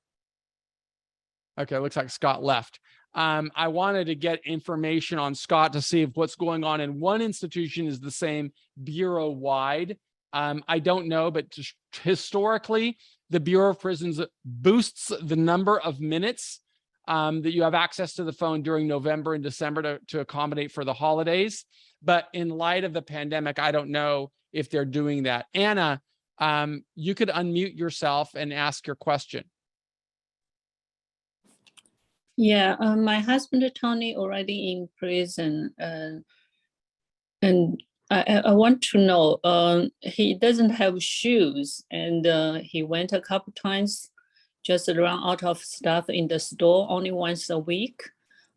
Okay, looks like Scott left. I wanted to get information on Scott to see if what's going on in one institution is the same bureau-wide. I don't know, but historically, the Bureau of Prisons boosts the number of minutes that you have access to the phone during November and December to accommodate for the holidays. But in light of the pandemic, I don't know if they're doing that. Anna, you could unmute yourself and ask your question. Yeah, my husband Tony already in prison, and I want to know, he doesn't have shoes, and he went a couple times, just run out of stuff in the store only once a week.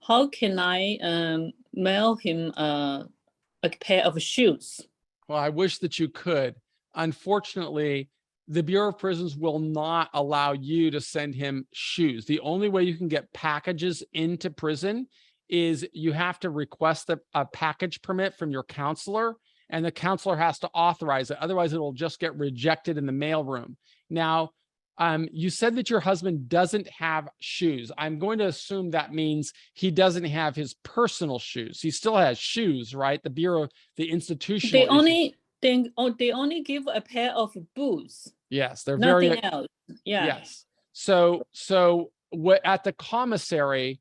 How can I mail him a pair of shoes? Well, I wish that you could. Unfortunately, the Bureau of Prisons will not allow you to send him shoes. The only way you can get packages into prison is you have to request a package permit from your counselor, and the counselor has to authorize it. Otherwise, it will just get rejected in the mailroom. Now, you said that your husband doesn't have shoes. I'm going to assume that means he doesn't have his personal shoes. He still has shoes, right? The Bureau, the institutional. They only give a pair of boots. Yes, they're nothing very else. Yeah. Yes. So what at the commissary,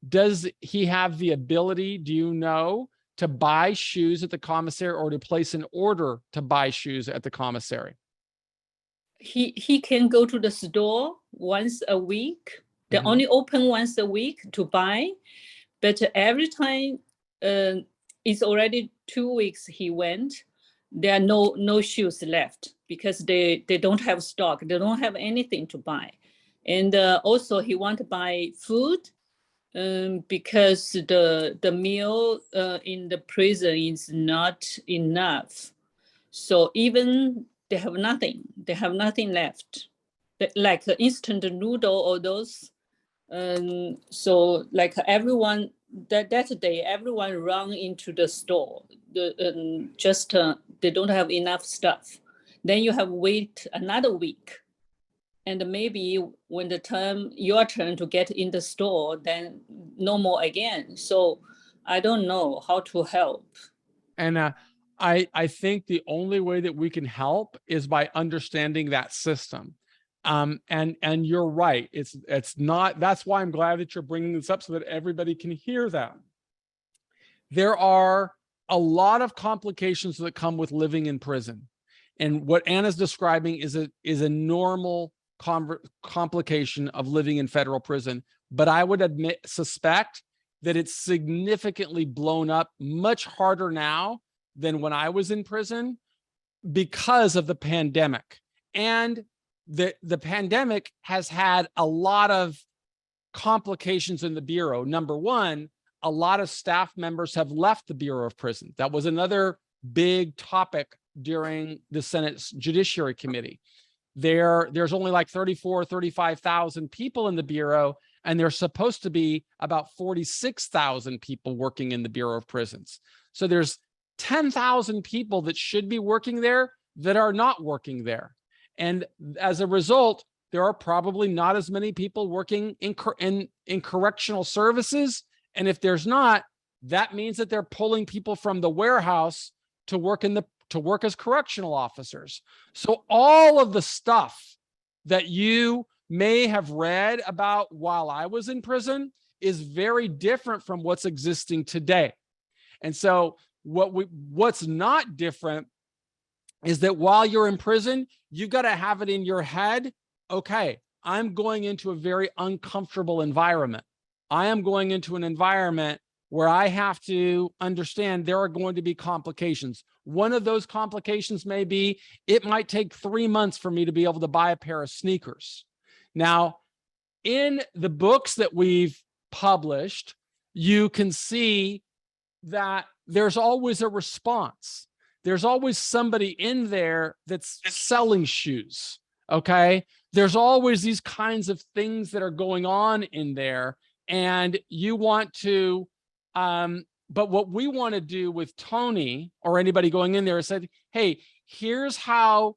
does he have the ability, do you know, to buy shoes at the commissary or to place an order to buy shoes at the commissary? He can go to the store once a week. They only open once a week to buy, but every time it's already 2 weeks he went, there are no shoes left because they don't have stock. They don't have anything to buy. And also he want to buy food because the meal in the prison is not enough. So even they have nothing left, like instant noodle or those. So like everyone, that day, everyone run into the store. They don't have enough stuff. Then you have wait another week. And maybe when your turn to get in the store, then no more again. So I don't know how to help. And I think the only way that we can help is by understanding that system. And you're right. It's not, that's why I'm glad that you're bringing this up so that everybody can hear that. There are a lot of complications that come with living in prison. And what Anna's describing is a normal complication of living in federal prison. But I would suspect that it's significantly blown up much harder now than when I was in prison because of the pandemic. And the pandemic has had a lot of complications in the Bureau. Number one, a lot of staff members have left the Bureau of Prisons. That was another big topic during the Senate's Judiciary Committee. There's only like 35,000 people in the Bureau, and there's supposed to be about 46,000 people working in the Bureau of Prisons. So there's 10,000 people that should be working there that are not working there. And as a result, there are probably not as many people working in correctional services. And if there's not, that means that they're pulling people from the warehouse to work as correctional officers. So all of the stuff that you may have read about while I was in prison is very different from what's existing today. And so what's not different is that while you're in prison, you've got to have it in your head, okay, I'm going into a very uncomfortable environment. I am going into an environment where I have to understand there are going to be complications. One of those complications may be, it might take 3 months for me to be able to buy a pair of sneakers. Now, in the books that we've published, you can see that there's always a response. There's always somebody in there that's selling shoes, okay? There's always these kinds of things that are going on in there, and you want to, but what we want to do with Tony or anybody going in there is say, hey, here's how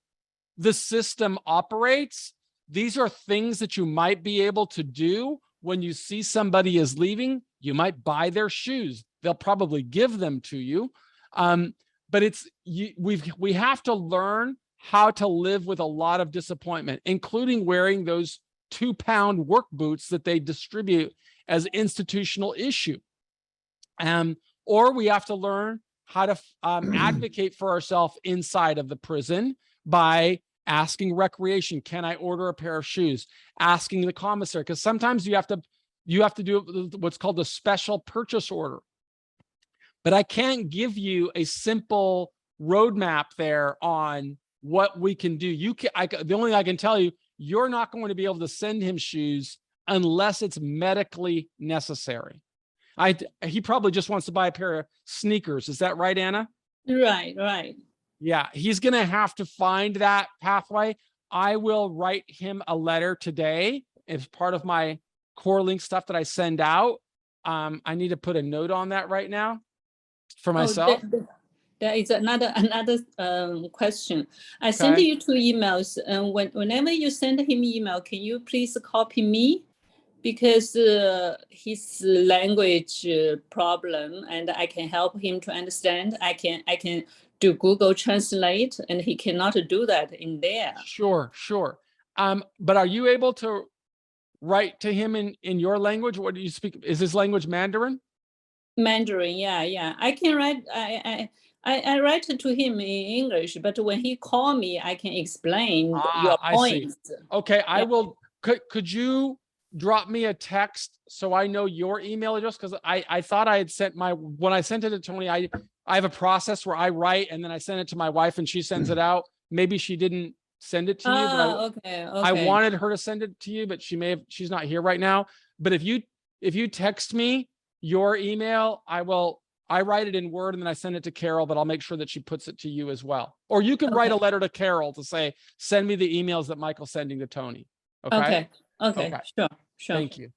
the system operates. These are things that you might be able to do when you see somebody is leaving. You might buy their shoes. They'll probably give them to you. But we have to learn how to live with a lot of disappointment, including wearing those 2-pound work boots that they distribute as institutional issue. Or we have to learn how to advocate for ourselves inside of the prison by asking recreation. Can I order a pair of shoes? Asking the commissary, because sometimes you have to do what's called a special purchase order. But I can't give you a simple roadmap there on what we can do. The only thing I can tell you, you're not going to be able to send him shoes unless it's medically necessary. He probably just wants to buy a pair of sneakers. Is that right, Anna? Right. Yeah, he's going to have to find that pathway. I will write him a letter today as part of my core link stuff that I send out. I need to put a note on that right now for myself. There is another question. I sent you 2 emails, and whenever you send him email, can you please copy me? Because his language problem, and I can help him to understand. I can do Google Translate, and he cannot do that in there. Sure. But are you able to write to him in your language? What do you speak? Is his language Mandarin? Mandarin, yeah. I can write. I write to him in English, but when he call me, I can explain your points. I see. Okay, yeah. I will. Could you drop me a text so I know your email address? Because I thought I had sent when I sent it to Tony, I have a process where I write and then I send it to my wife and she sends it out. Maybe she didn't send it to you, but okay. I wanted her to send it to you, but she's not here right now. But if you text me your email, I write it in Word and then I send it to Carol, but I'll make sure that she puts it to you as well. Or you can write a letter to Carol to say, send me the emails that Michael's sending to Tony. Okay. Sure. Thank you.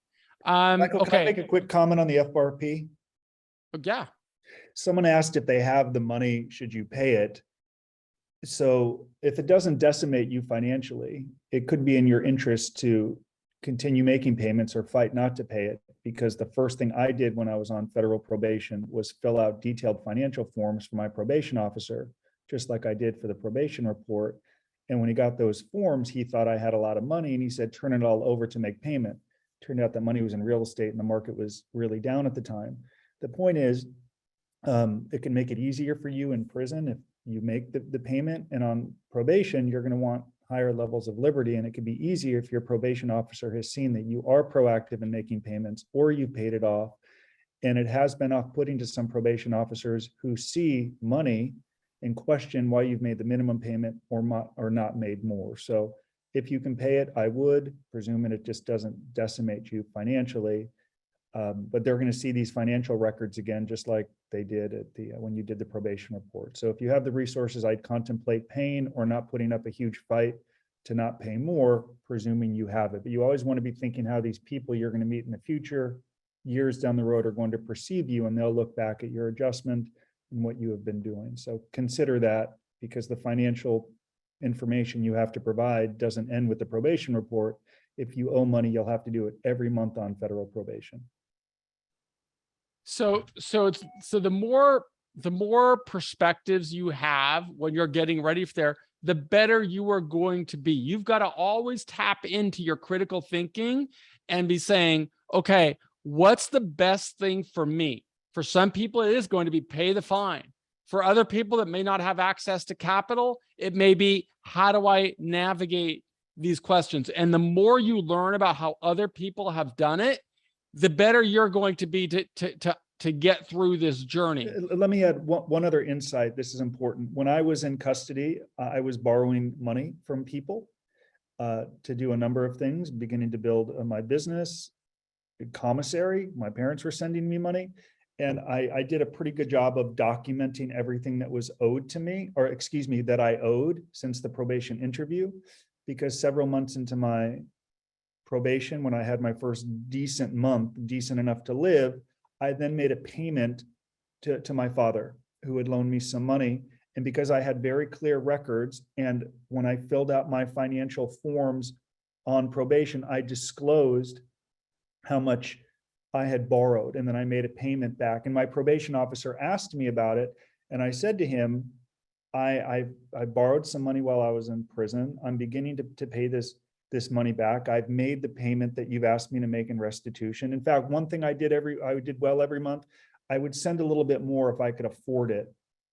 Michael, can I make a quick comment on the FRP? Yeah. Someone asked if they have the money, should you pay it? So if it doesn't decimate you financially, it could be in your interest to continue making payments or fight not to pay it. Because the first thing I did when I was on federal probation was fill out detailed financial forms for my probation officer, just like I did for the probation report. And when he got those forms, he thought I had a lot of money and he said, turn it all over to make payment. Turned out that money was in real estate and the market was really down at the time. The point is, it can make it easier for you in prison if you make the payment, and on probation, you're going to want higher levels of liberty. And it could be easier if your probation officer has seen that you are proactive in making payments or you paid it off. And it has been off-putting to some probation officers who see money and question why you've made the minimum payment or not made more. So if you can pay it, I would, presuming it just doesn't decimate you financially. But they're going to see these financial records again, just like they did at when you did the probation report. So if you have the resources, I'd contemplate paying or not putting up a huge fight to not pay more, presuming you have it. But you always want to be thinking how these people you're going to meet in the future, years down the road, are going to perceive you, and they'll look back at your adjustment and what you have been doing. So consider that, because the financial information you have to provide doesn't end with the probation report. If you owe money, you'll have to do it every month on federal probation. So the more perspectives you have when you're getting ready for there, the better you are going to be. You've got to always tap into your critical thinking and be saying, okay, what's the best thing for me? For some people, it is going to be pay the fine. For other people that may not have access to capital, it may be, how do I navigate these questions? And the more you learn about how other people have done it, the better you're going to be to get through this journey. Let me add one other insight. This is important. When I was in custody, I was borrowing money from people to do a number of things, beginning to build my business, commissary. My parents were sending me money. And I did a pretty good job of documenting everything that was owed to me, or excuse me, that I owed since the probation interview, because several months into my probation, when I had my first decent month, decent enough to live, I then made a payment to my father, who had loaned me some money. And because I had very clear records, and when I filled out my financial forms on probation, I disclosed how much I had borrowed, and then I made a payment back. And my probation officer asked me about it. And I said to him, I borrowed some money while I was in prison. I'm beginning to pay this money back. I've made the payment that you've asked me to make in restitution. In fact, one thing I did well every month, I would send a little bit more if I could afford it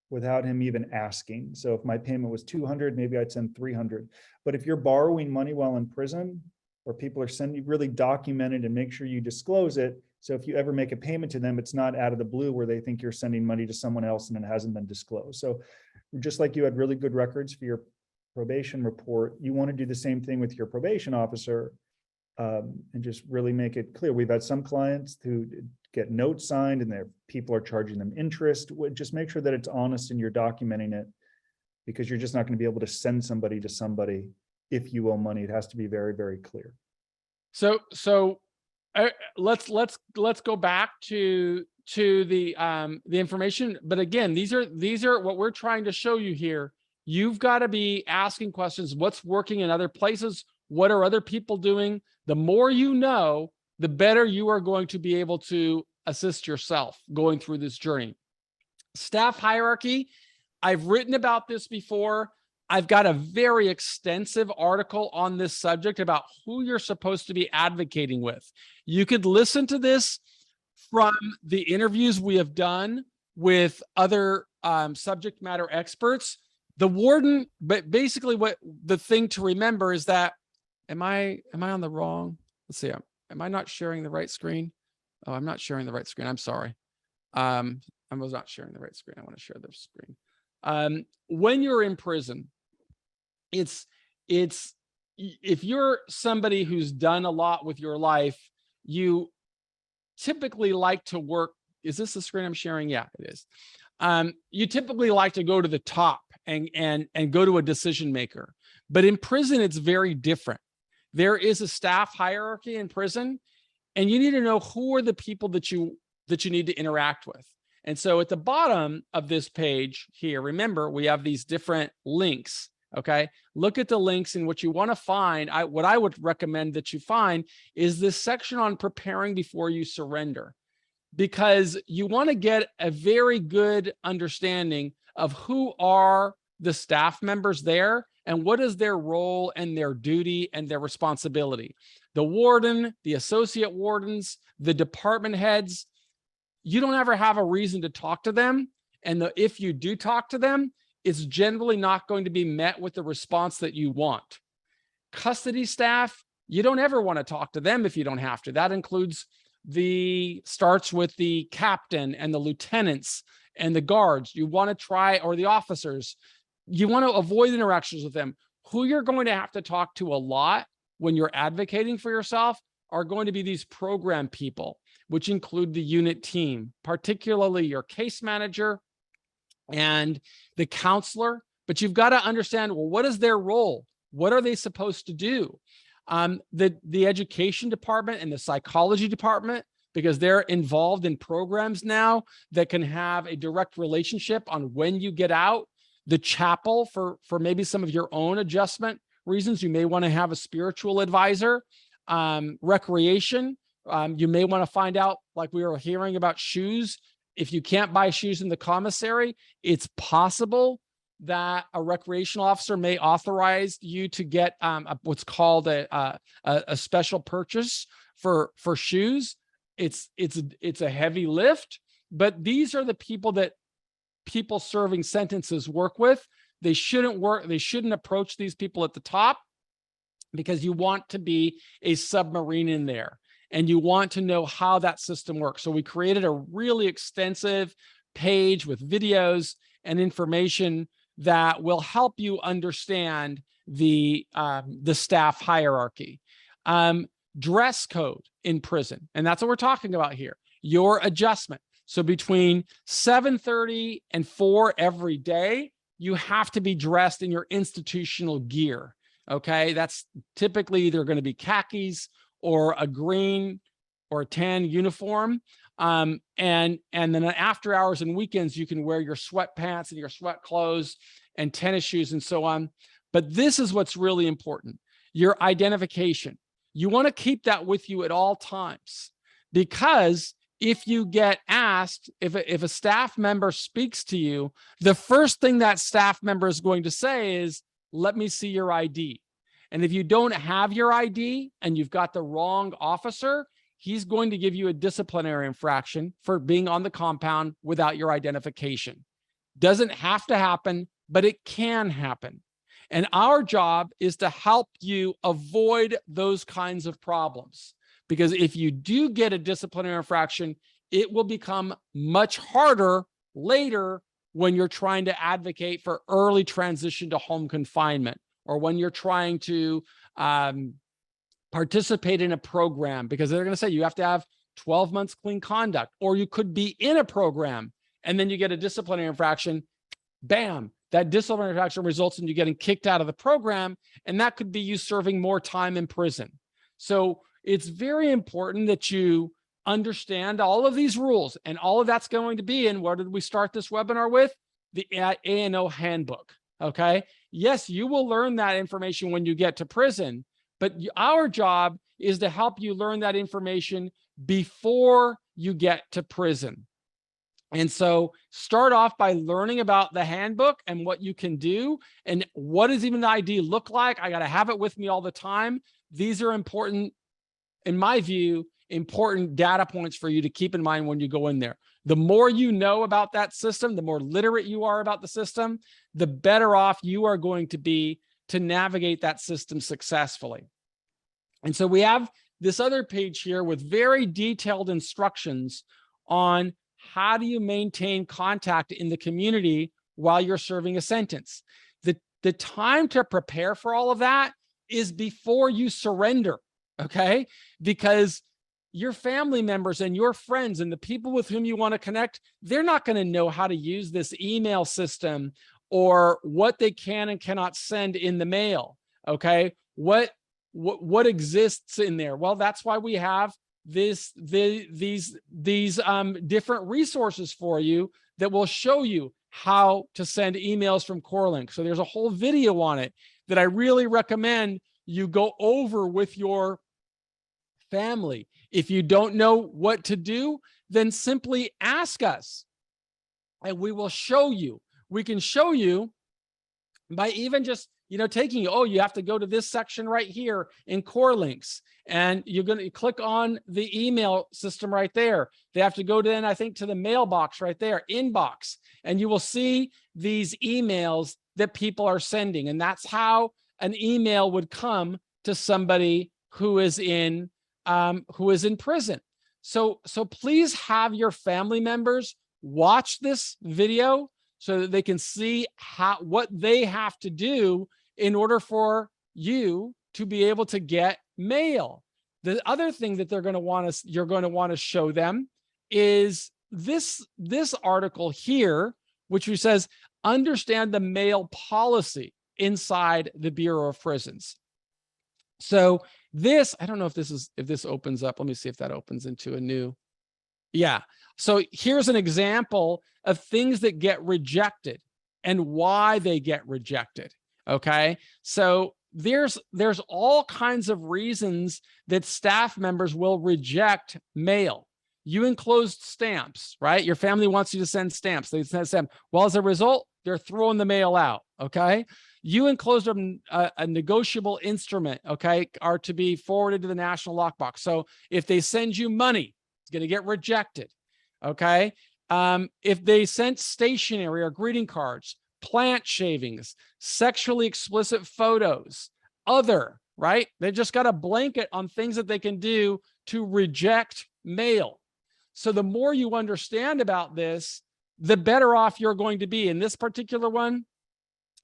without him even asking. So if my payment was 200, maybe I'd send 300. But if you're borrowing money while in prison, or people are sending, really document it and make sure you disclose it. So if you ever make a payment to them, it's not out of the blue where they think you're sending money to someone else and it hasn't been disclosed. So just like you had really good records for your probation report, you want to do the same thing with your probation officer, and just really make it clear. We've had some clients who get notes signed and their people are charging them interest. Just make sure that it's honest and you're documenting it, because you're just not going to be able to send somebody to somebody if you owe money. It has to be very, very clear. So let's go back to the information. But again, these are what we're trying to show you here. You've got to be asking questions. What's working in other places? What are other people doing? The more you know, the better you are going to be able to assist yourself going through this journey. Staff hierarchy. I've written about this before. I've got a very extensive article on this subject about who you're supposed to be advocating with. You could listen to this from the interviews we have done with other subject matter experts. The warden, but basically what the thing to remember is that, am I on the wrong? Let's see, am I not sharing the right screen? Oh, I'm not sharing the right screen. I'm sorry. I was not sharing the right screen. I want to share the screen. When you're in prison, it's if you're somebody who's done a lot with your life, you typically like to work. Is this the screen I'm sharing? Yeah, it is. You typically like to go to the top and go to a decision maker. But in prison, it's very different. There is a staff hierarchy in prison, and you need to know who are the people that you need to interact with. And so at the bottom of this page here, remember, we have these different links. Okay, look at the links, and what you want to find, what I would recommend that you find is this section on preparing before you surrender, because you want to get a very good understanding of who are the staff members there and what is their role and their duty and their responsibility. The warden, the associate wardens, the department heads, you don't ever have a reason to talk to them. And if you do talk to them, it's generally not going to be met with the response that you want. Custody staff, you don't ever want to talk to them if you don't have to. That includes starts with the captain and the lieutenants and the guards. You want to try, or the officers, you want to avoid interactions with them. Who you're going to have to talk to a lot when you're advocating for yourself are going to be these program people, which include the unit team, particularly your case manager and the counselor. But you've got to understand, well, what is their role? What are they supposed to do? The education department and the psychology department, because they're involved in programs now that can have a direct relationship on when you get out. The chapel, for maybe some of your own adjustment reasons, you may want to have a spiritual advisor. Recreation, you may want to find out, like we were hearing about shoes. If you can't buy shoes in the commissary, it's possible that a recreational officer may authorize you to get what's called a special purchase for shoes. It's a heavy lift, but these are the people that people serving sentences work with. They shouldn't approach these people at the top, because you want to be a submarine in there and you want to know how that system works. So we created a really extensive page with videos and information that will help you understand the staff hierarchy. Dress code in prison, and that's what we're talking about here, your adjustment. So between 7:30 and 4 every day, you have to be dressed in your institutional gear. Okay, that's typically either going to be khakis or a green or a tan uniform. And then after hours and weekends, you can wear your sweatpants and your sweat clothes and tennis shoes and so on. But this is what's really important, your identification. You want to keep that with you at all times, because if you get asked, if a staff member speaks to you, the first thing that staff member is going to say is, let me see your ID. And if you don't have your ID and you've got the wrong officer, he's going to give you a disciplinary infraction for being on the compound without your identification. Doesn't have to happen, but it can happen. And our job is to help you avoid those kinds of problems. Because if you do get a disciplinary infraction, it will become much harder later when you're trying to advocate for early transition to home confinement, or when you're trying to participate in a program, because they're going to say you have to have 12 months clean conduct, or you could be in a program and then you get a disciplinary infraction. Bam, that disciplinary infraction results in you getting kicked out of the program, and that could be you serving more time in prison. So it's very important that you understand all of these rules, and all of that's going to be in, what did we start this webinar with? The A&O handbook, okay? Yes, you will learn that information when you get to prison, but our job is to help you learn that information before you get to prison. And so start off by learning about the handbook and what you can do, and what does even the ID look like? I got to have it with me all the time. These are important, in my view, important data points for you to keep in mind when you go in there. The more you know about that system, the more literate you are about the system, the better off you are going to be to navigate that system successfully. And so we have this other page here with very detailed instructions on how do you maintain contact in the community while you're serving a sentence. The time to prepare for all of that is before you surrender, okay? Because your family members and your friends and the people with whom you want to connect, they're not going to know how to use this email system or what they can and cannot send in the mail, okay? What exists in there? Well, that's why we have these different resources for you that will show you how to send emails from CoreLink. So there's a whole video on it that I really recommend you go over with your family. If you don't know what to do, then simply ask us and we will show you. We can show you by even just, taking you, you have to go to this section right here in Core Links, and you're going to click on the email system right there. They have to go then, I think, to the mailbox right there, inbox, and you will see these emails that people are sending. And that's how an email would come to somebody who is in prison. So please have your family members watch this video so that they can see what they have to do in order for you to be able to get mail. The other thing that you're going to want to show them is this article here, which says, understand the mail policy inside the Bureau of Prisons. So this, I don't know if this opens up. Let me see if that opens into a new. Yeah. So here's an example of things that get rejected and why they get rejected. Okay. So there's all kinds of reasons that staff members will reject mail. You enclosed stamps, right? Your family wants you to send stamps. They send them. Well, as a result, they're throwing the mail out. Okay. You enclosed a negotiable instrument, okay, are to be forwarded to the national lockbox. So if they send you money, it's going to get rejected. Okay. If they sent stationery or greeting cards, plant shavings, sexually explicit photos, other, right? They just got a blanket on things that they can do to reject mail. So the more you understand about this, the better off you're going to be. In this particular one,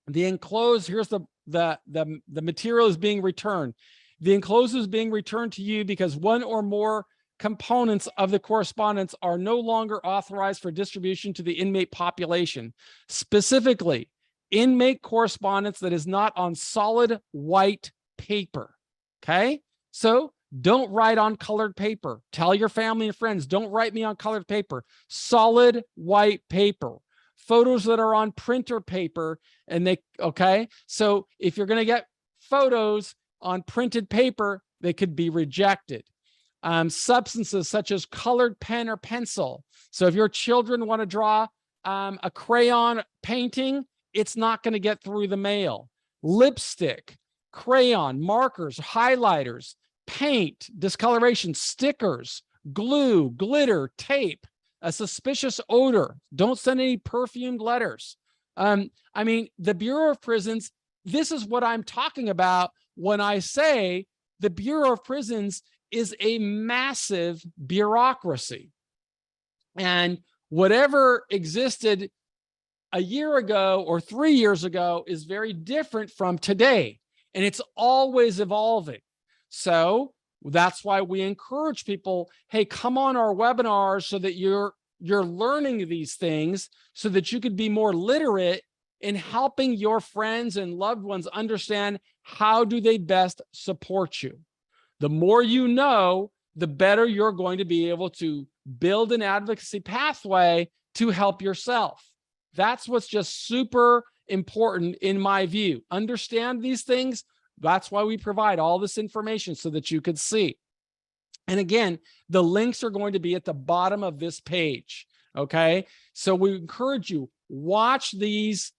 the enclosed, here's the material is being returned. The enclosed is being returned to you because one or more components of the correspondence are no longer authorized for distribution to the inmate population. Specifically, inmate correspondence that is not on solid white paper. Okay? So don't write on colored paper. Tell your family and friends, don't write me on colored paper. Solid white paper. Photos that are on printer paper okay? So if you're going to get photos on printed paper, they could be rejected. Substances such as colored pen or pencil. So if your children want to draw a crayon painting, it's not going to get through the mail. Lipstick, crayon, markers, highlighters, paint, discoloration, stickers, glue, glitter, tape, a suspicious odor. Don't send any perfumed letters. I mean, the Bureau of Prisons, this is what I'm talking about when I say the Bureau of Prisons is a massive bureaucracy. And whatever existed a year ago or 3 years ago is very different from today. And it's always evolving. So that's why we encourage people, hey, come on our webinars so that you're learning these things so that you could be more literate in helping your friends and loved ones understand how do they best support you. The more you know, the better you're going to be able to build an advocacy pathway to help yourself. That's what's just super important in my view. Understand these things. That's why we provide all this information so that you could see. And again, the links are going to be at the bottom of this page. Okay. So we encourage you, watch this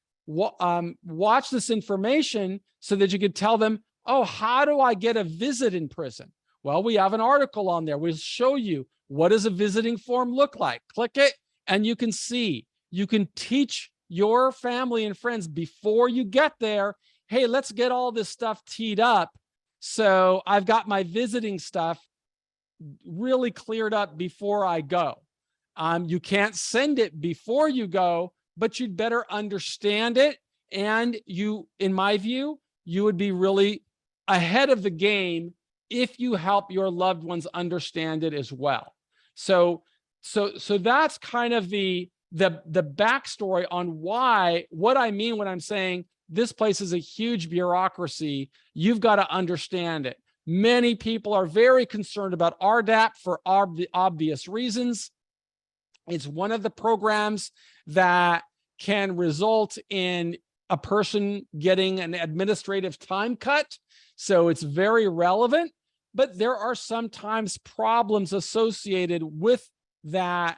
information so that you could tell them, oh, how do I get a visit in prison? Well, we have an article on there. We'll show you what does a visiting form look like. Click it and you can see. You can teach your family and friends before you get there, hey, let's get all this stuff teed up. So I've got my visiting stuff really cleared up before I go. You can't send it before you go, but you'd better understand it. And you, in my view, you would be really ahead of the game if you help your loved ones understand it as well. So that's kind of the backstory on what I mean when I'm saying this place is a huge bureaucracy. You've got to understand it. Many people are very concerned about Rdap for obvious reasons. It's one of the programs that can result in a person getting an administrative time cut. So it's very relevant, but there are sometimes problems associated with that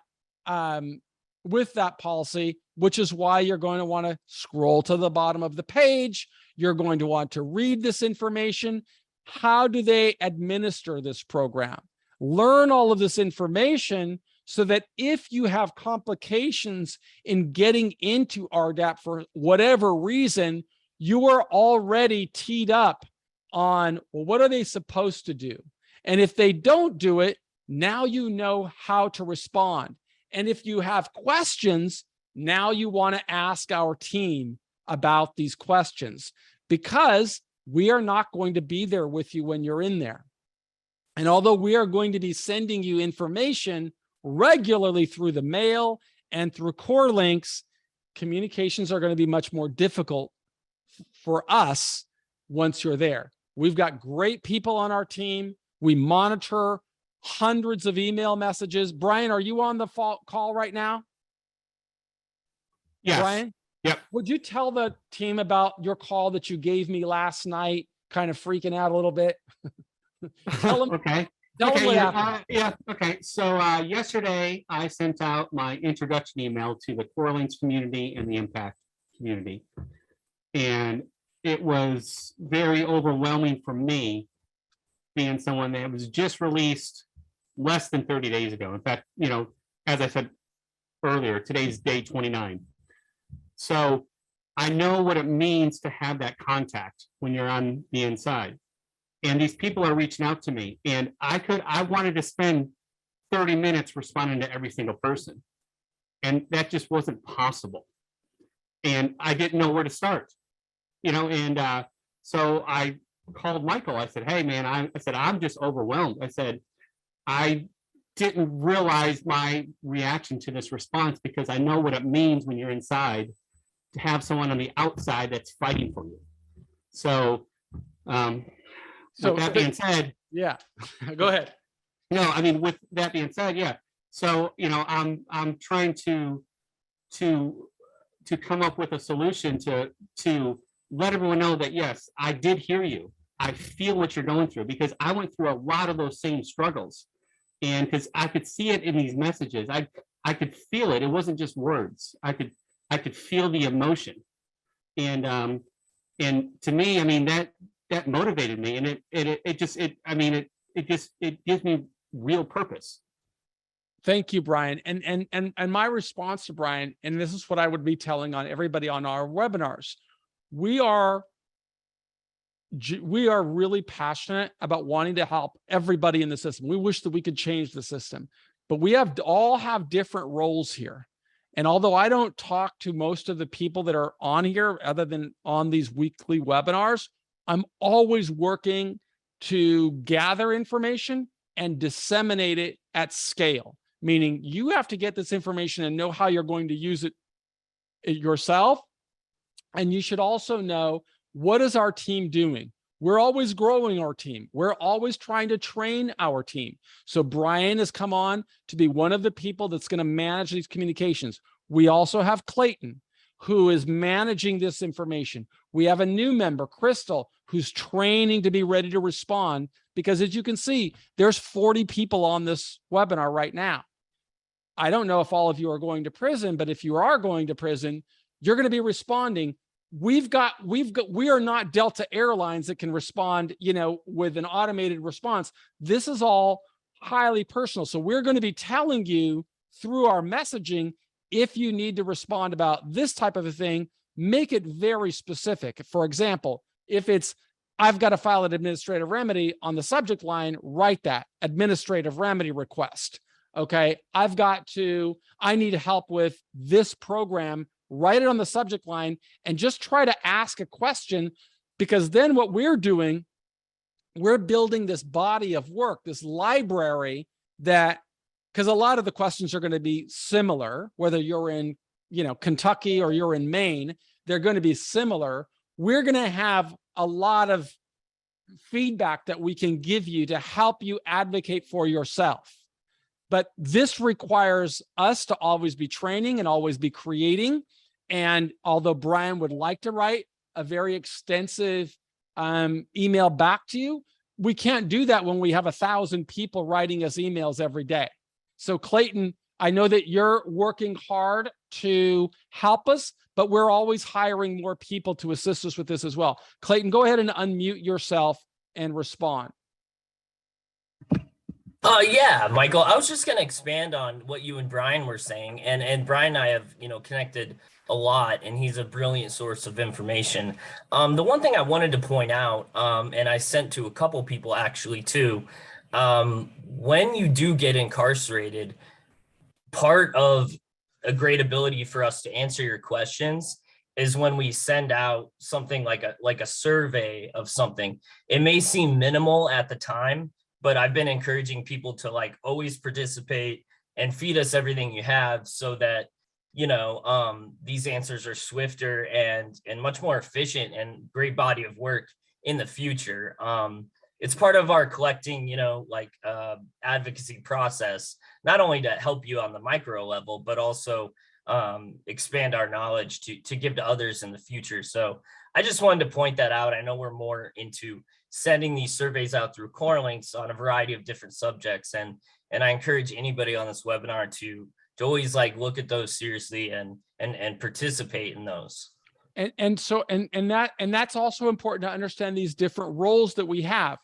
policy, which is why you're going to want to scroll to the bottom of the page. You're going to want to read this information. How do they administer this program? Learn all of this information so that if you have complications in getting into Rdap for whatever reason, you are already teed up on, well, what are they supposed to do? And if they don't do it, now you know how to respond. And if you have questions, now you want to ask our team about these questions, because we are not going to be there with you when you're in there. And although we are going to be sending you information regularly through the mail and through core links, communications are going to be much more difficult for us once you're there. We've got great people on our team. We monitor hundreds of email messages. Brian, are you on the call right now? Yes. Brian? Yep. Would you tell the team about your call that you gave me last night, kind of freaking out a little bit? Tell them. Okay. Tell them Okay, what yeah, happened. okay. So yesterday I sent out my introduction email to the Core Links community and the Impact community. And it was very overwhelming for me, being someone that was just released less than 30 days ago. In fact, you know, as I said earlier. Today's day 29. So I know what it means to have that contact when you're on the inside. And these people are reaching out to me, and I wanted to spend 30 minutes responding to every single person. And that just wasn't possible. And I didn't know where to start, and so I called Michael. I said, hey man, I said, I'm just overwhelmed. I said, I didn't realize my reaction to this response, because I know what it means when you're inside to have someone on the outside that's fighting for you. So, with that being said, yeah, go ahead. no, I mean, with that being said, yeah. So, I'm trying to come up with a solution to let everyone know that, yes, I did hear you. I feel what you're going through, because I went through a lot of those same struggles. And because I could see it in these messages, I could feel it. It wasn't just words. I could feel the emotion. And to me, I mean, that motivated me, and it gives me real purpose. Thank you, Brian. And my response to Brian, and this is what I would be telling on everybody on our webinars. We are really passionate about wanting to help everybody in the system. We wish that we could change the system, but we all have different roles here. And although I don't talk to most of the people that are on here, other than on these weekly webinars, I'm always working to gather information and disseminate it at scale. Meaning you have to get this information and know how you're going to use it yourself. And you should also know, what is our team doing? We're always growing our team. We're always trying to train our team. So Brian has come on to be one of the people that's going to manage these communications. We also have Clayton, who is managing this information. We have a new member, Crystal, who's training to be ready to respond, because as you can see, there's 40 people on this webinar right now. I don't know if all of you are going to prison, but if you are going to prison, you're going to be responding. We are not Delta Airlines that can respond, with an automated response. This is all highly personal. So we're going to be telling you through our messaging, if you need to respond about this type of a thing, make it very specific. For example, if it's, I've got to file an administrative remedy, on the subject line, write that administrative remedy request. Okay, I need help with this program, write it on the subject line, and just try to ask a question, because then what we're doing, we're building this body of work, this library that, because a lot of the questions are going to be similar, whether you're in, Kentucky or you're in Maine, they're going to be similar. We're going to have a lot of feedback that we can give you to help you advocate for yourself. But this requires us to always be training and always be creating. And although Brian would like to write a very extensive email back to you, we can't do that when we have 1,000 people writing us emails every day. So Clayton, I know that you're working hard to help us, but we're always hiring more people to assist us with this as well. Clayton, go ahead and unmute yourself and respond. Yeah, Michael, I was just going to expand on what you and Brian were saying. And Brian and I have, connected a lot, and he's a brilliant source of information. The one thing I wanted to point out, and I sent to a couple people actually too, when you do get incarcerated, part of a great ability for us to answer your questions is when we send out something like a survey of something. It may seem minimal at the time, but I've been encouraging people to always participate and feed us everything you have, so that, these answers are swifter and much more efficient, and great body of work in the future. It's part of our collecting, advocacy process, not only to help you on the micro level, but also expand our knowledge to give to others in the future. So I just wanted to point that out. I know we're more into sending these surveys out through core links on a variety of different subjects. And I encourage anybody on this webinar to always look at those seriously and participate in those. And that's also important to understand these different roles that we have.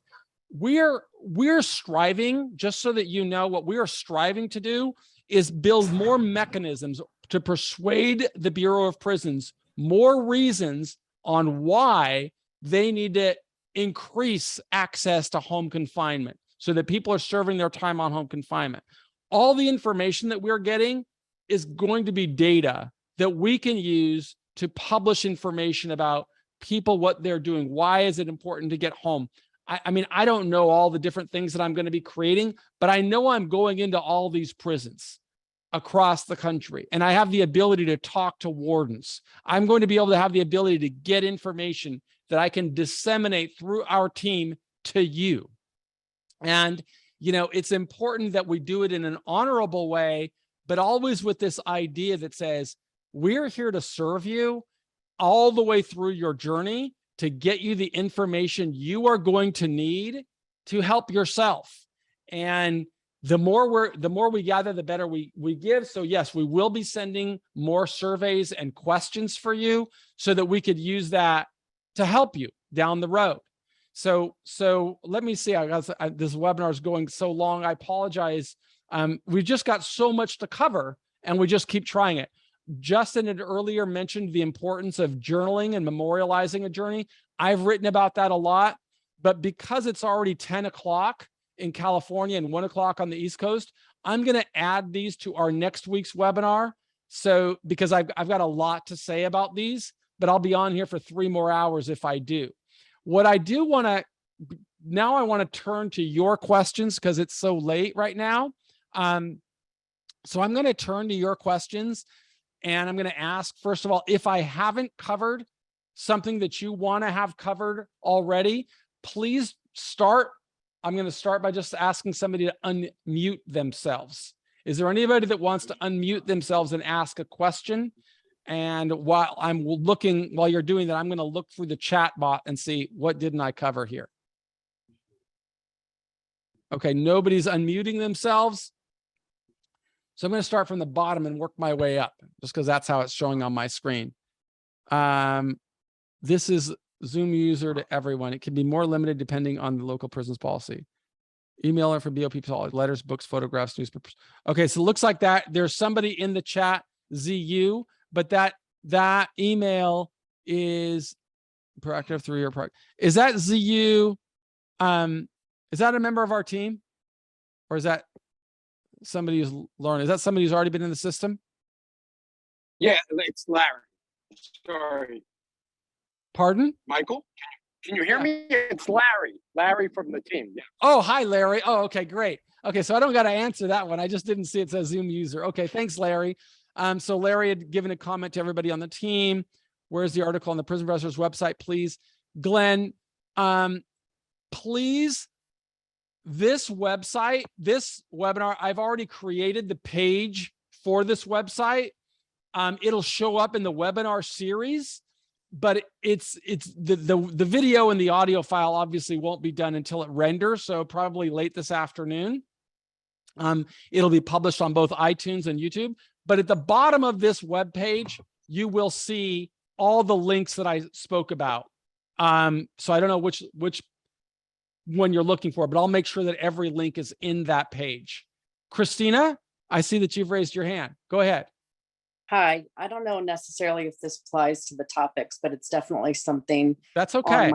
We're striving, just so that you know, what we are striving to do is build more mechanisms to persuade the Bureau of Prisons more reasons on why they need to increase access to home confinement so that people are serving their time on home confinement. All the information that we're getting is going to be data that we can use to publish information about people, what they're doing. Why is it important to get home? I mean, I don't know all the different things that I'm going to be creating, but I know I'm going into all these prisons across the country, and I have the ability to talk to wardens. I'm going to be able to have the ability to get information that I can disseminate through our team to you. And, you know, it's important that we do it in an honorable way, but always with this idea that says, we're here to serve you all the way through your journey to get you the information you are going to need to help yourself. And the more we gather, the better we give. So yes, we will be sending more surveys and questions for you so that we could use that to help you down the road. So let me see. This webinar is going so long. I apologize. We've just got so much to cover, and we just keep trying it. Justin had earlier mentioned the importance of journaling and memorializing a journey. I've written about that a lot, but because it's already 10 o'clock in California and 1 o'clock on the East Coast, I'm going to add these to our next week's webinar. So because I've got a lot to say about these, but I'll be on here for 3 more hours if I do. What I do want to, now I want to turn to your questions because it's so late right now. So I'm going to turn to your questions, and I'm going to ask, first of all, if I haven't covered something that you want to have covered already, please start. I'm going to start by just asking somebody to unmute themselves. Is there anybody that wants to unmute themselves and ask a question? And while you're doing that, I'm going to look through the chat bot and see what didn't I cover here. Okay, nobody's unmuting themselves. So I'm going to start from the bottom and work my way up, just because that's how it's showing on my screen. This is Zoom user to everyone. It can be more limited depending on the local prison's policy. Email for BOP policy, letters, books, photographs, newspapers. Okay, so it looks like that there's somebody in the chat, ZU, but that email is proactive 3-year project. Is that ZU? Is that a member of our team, or is that somebody who's learning? Is that somebody who's already been in the system? Yeah, it's Larry. Sorry. Pardon? Michael, can you hear me? It's Larry. Larry from the team. Yeah. Oh, hi, Larry. Oh, okay, great. Okay, so I don't got to answer that one. I just didn't see it says Zoom user. Okay, thanks, Larry. So Larry had given a comment to everybody on the team. Where's the article on the Prison Professor's website, please? Glenn, please, this website, this webinar, I've already created the page for this website. It'll show up in the webinar series, but it's the video and the audio file obviously won't be done until it renders, so probably late this afternoon. It'll be published on both iTunes and YouTube, but at the bottom of this web page, you will see all the links that I spoke about. So I don't know which one you're looking for, but I'll make sure that every link is in that page. Christina, I see that you've raised your hand. Go ahead. Hi, I don't know necessarily if this applies to the topics, but it's definitely something That's okay.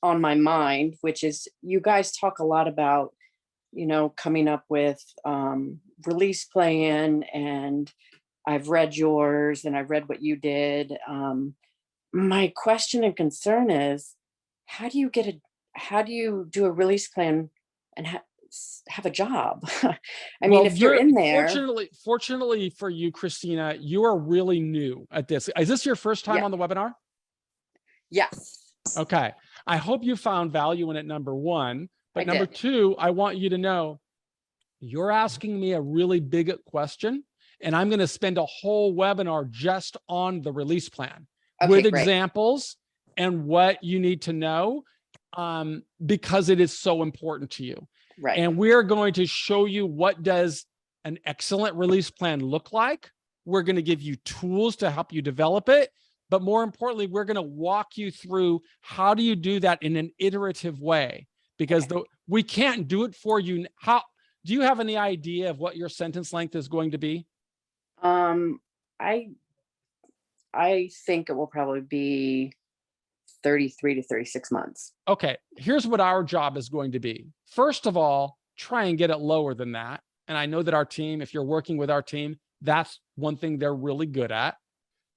on my mind, which is you guys talk a lot about, you know, coming up with release plan, and I've read yours and I've read what you did. My question and concern is, how do you do a release plan and have a job? I mean, if you're in there. Fortunately for you, Christina, you are really new at this. Is this your first time on the webinar? Yes. Okay. I hope you found value in it, number one. But number two, I want you to know you're asking me a really big question, and I'm going to spend a whole webinar just on the release plan with examples and what you need to know, because it is so important to you. Right. And we're going to show you what does an excellent release plan look like. We're going to give you tools to help you develop it. But more importantly, we're going to walk you through how do you do that in an iterative way, because we can't do it for you. Do you have any idea of what your sentence length is going to be? I think it will probably be 33 to 36 months. Okay, here's what our job is going to be. First of all, try and get it lower than that. And I know that our team, if you're working with our team, that's one thing they're really good at.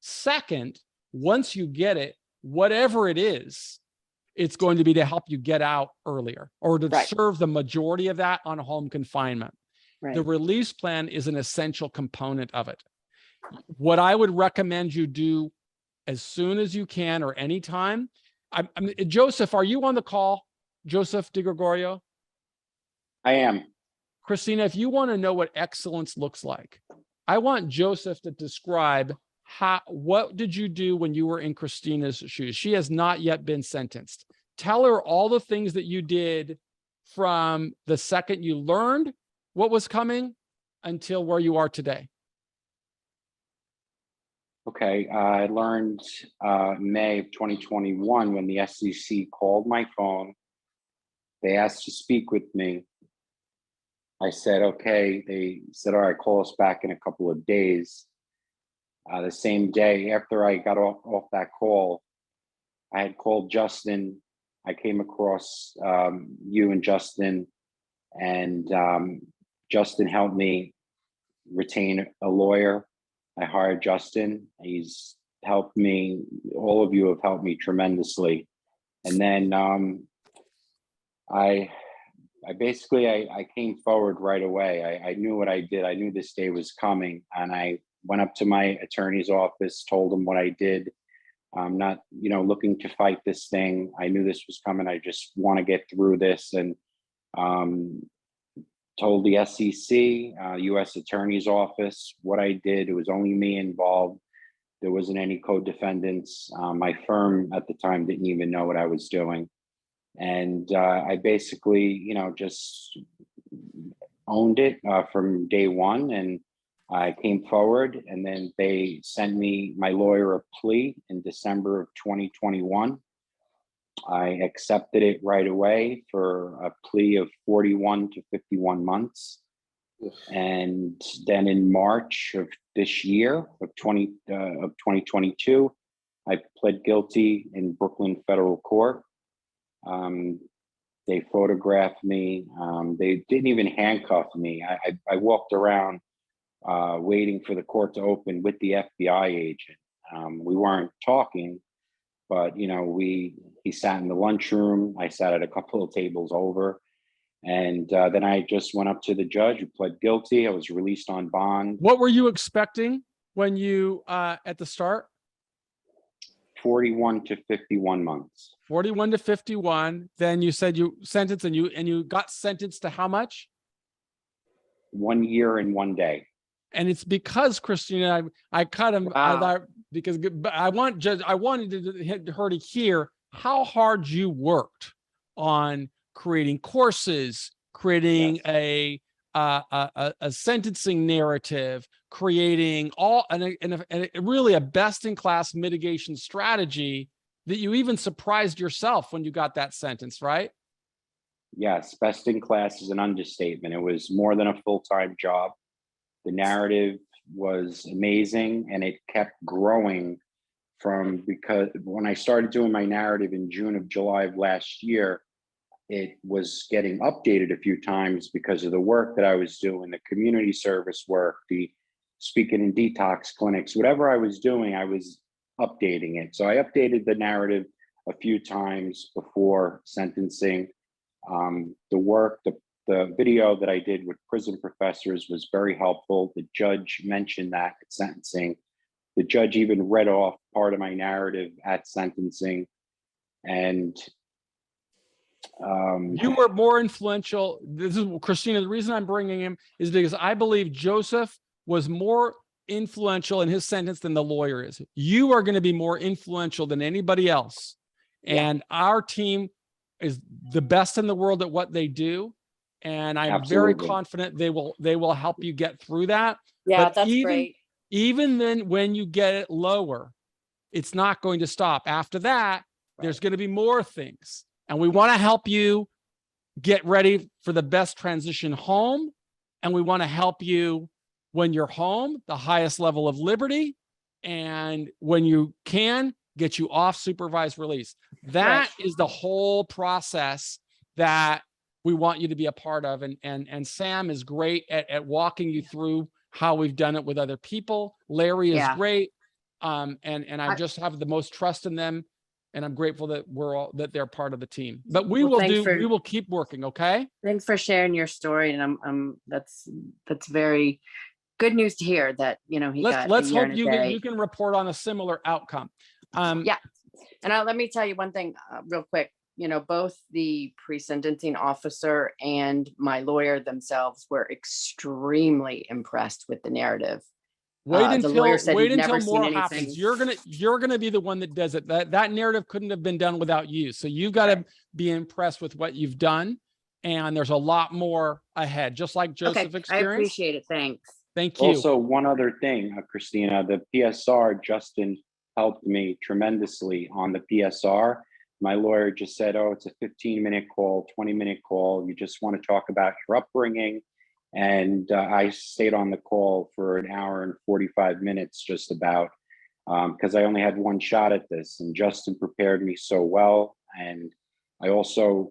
Second, once you get it, whatever it is, it's going to be to help you get out earlier or to Right. serve the majority of that on home confinement. Right. The release plan is an essential component of it. What I would recommend you do as soon as you can or anytime. Joseph, are you on the call? Joseph DiGregorio? I am. Christina, if you want to know what excellence looks like, I want Joseph to describe what did you do when you were in Christina's shoes? She has not yet been sentenced. Tell her all the things that you did from the second you learned what was coming until where you are today. Okay, I learned May of 2021 when the SEC called my phone. They asked to speak with me. I said, okay. They said, all right, call us back in a couple of days. The same day after I got off that call, I had called Justin. I came across you and Justin, and Justin helped me retain a lawyer. I hired Justin. He's helped me. All of you have helped me tremendously. And then I came forward right away. I knew what I did. I knew this day was coming, and I went up to my attorney's office, told him what I did. I'm not, looking to fight this thing. I knew this was coming. I just want to get through this, and told the SEC, U.S. Attorney's Office, what I did. It was only me involved. There wasn't any co-defendants. My firm at the time didn't even know what I was doing. And I basically, just owned it from day one. And I came forward, and then they sent me, my lawyer, a plea in December of 2021. I accepted it right away for a plea of 41 to 51 months. And then in March of this year of 2022, I pled guilty in Brooklyn Federal Court. They photographed me. They didn't even handcuff me. I walked around waiting for the court to open with the FBI agent. We weren't talking, but he sat in the lunchroom. I sat at a couple of tables over, and then I just went up to the judge who pled guilty. I was released on bond. What were you expecting when you at the start? 41 to 51 months. 41 to 51. Then you said you sentenced, and you got sentenced to how much? 1 year and 1 day. And it's because, Christina, I cut him because I wanted her to hear how hard you worked on creating courses, creating a sentencing narrative, creating really a best-in-class mitigation strategy that you even surprised yourself when you got that sentence, right? Yes, best in class is an understatement. It was more than a full-time job. The narrative was amazing, and it kept growing because when I started doing my narrative in July of last year, it was getting updated a few times because of the work that I was doing, the community service work, the speaking in detox clinics, whatever I was doing, I was updating it. So I updated the narrative a few times before sentencing. The work, the video that I did with prison professors was very helpful. The judge mentioned that at sentencing. The judge even read off part of my narrative at sentencing. And you were more influential. This is Christina. The reason I'm bringing him is because I believe Joseph was more influential in his sentence than the lawyer is. You are going to be more influential than anybody else. And our team is the best in the world at what they do. And I'm Absolutely. very confident they will help you get through that. Yeah, But that's great. Even then, when you get it lower, it's not going to stop. After that, there's going to be more things. And we want to help you get ready for the best transition home. And we want to help you when you're home, the highest level of liberty. And when you can, get you off supervised release. That is the whole process that we want you to be a part of. And Sam is great at walking you through how we've done it with other people. Larry is great. And I just have the most trust in them. And I'm grateful that that they're part of the team. But we will keep working, okay? Thanks for sharing your story. And that's very good news to hear that, he got Let's a year hope and a day. you can report on a similar outcome. Yeah. And let me tell you one thing real quick. Both the pre-sentencing officer and my lawyer themselves were extremely impressed with the narrative. Wait The lawyer said until he'd never seen more anything. happens. You're gonna be the one that does it. That narrative couldn't have been done without you. So you've got to be impressed with what you've done. And there's a lot more ahead, just like Joseph experienced. I appreciate it. Thanks. Thank you. Also, one other thing, Christina, the PSR, Justin helped me tremendously on the PSR. My lawyer just said, oh, it's a 15-minute call, 20-minute call. You just want to talk about your upbringing. And I stayed on the call for an hour and 45 minutes just about, because I only had one shot at this. And Justin prepared me so well. And I also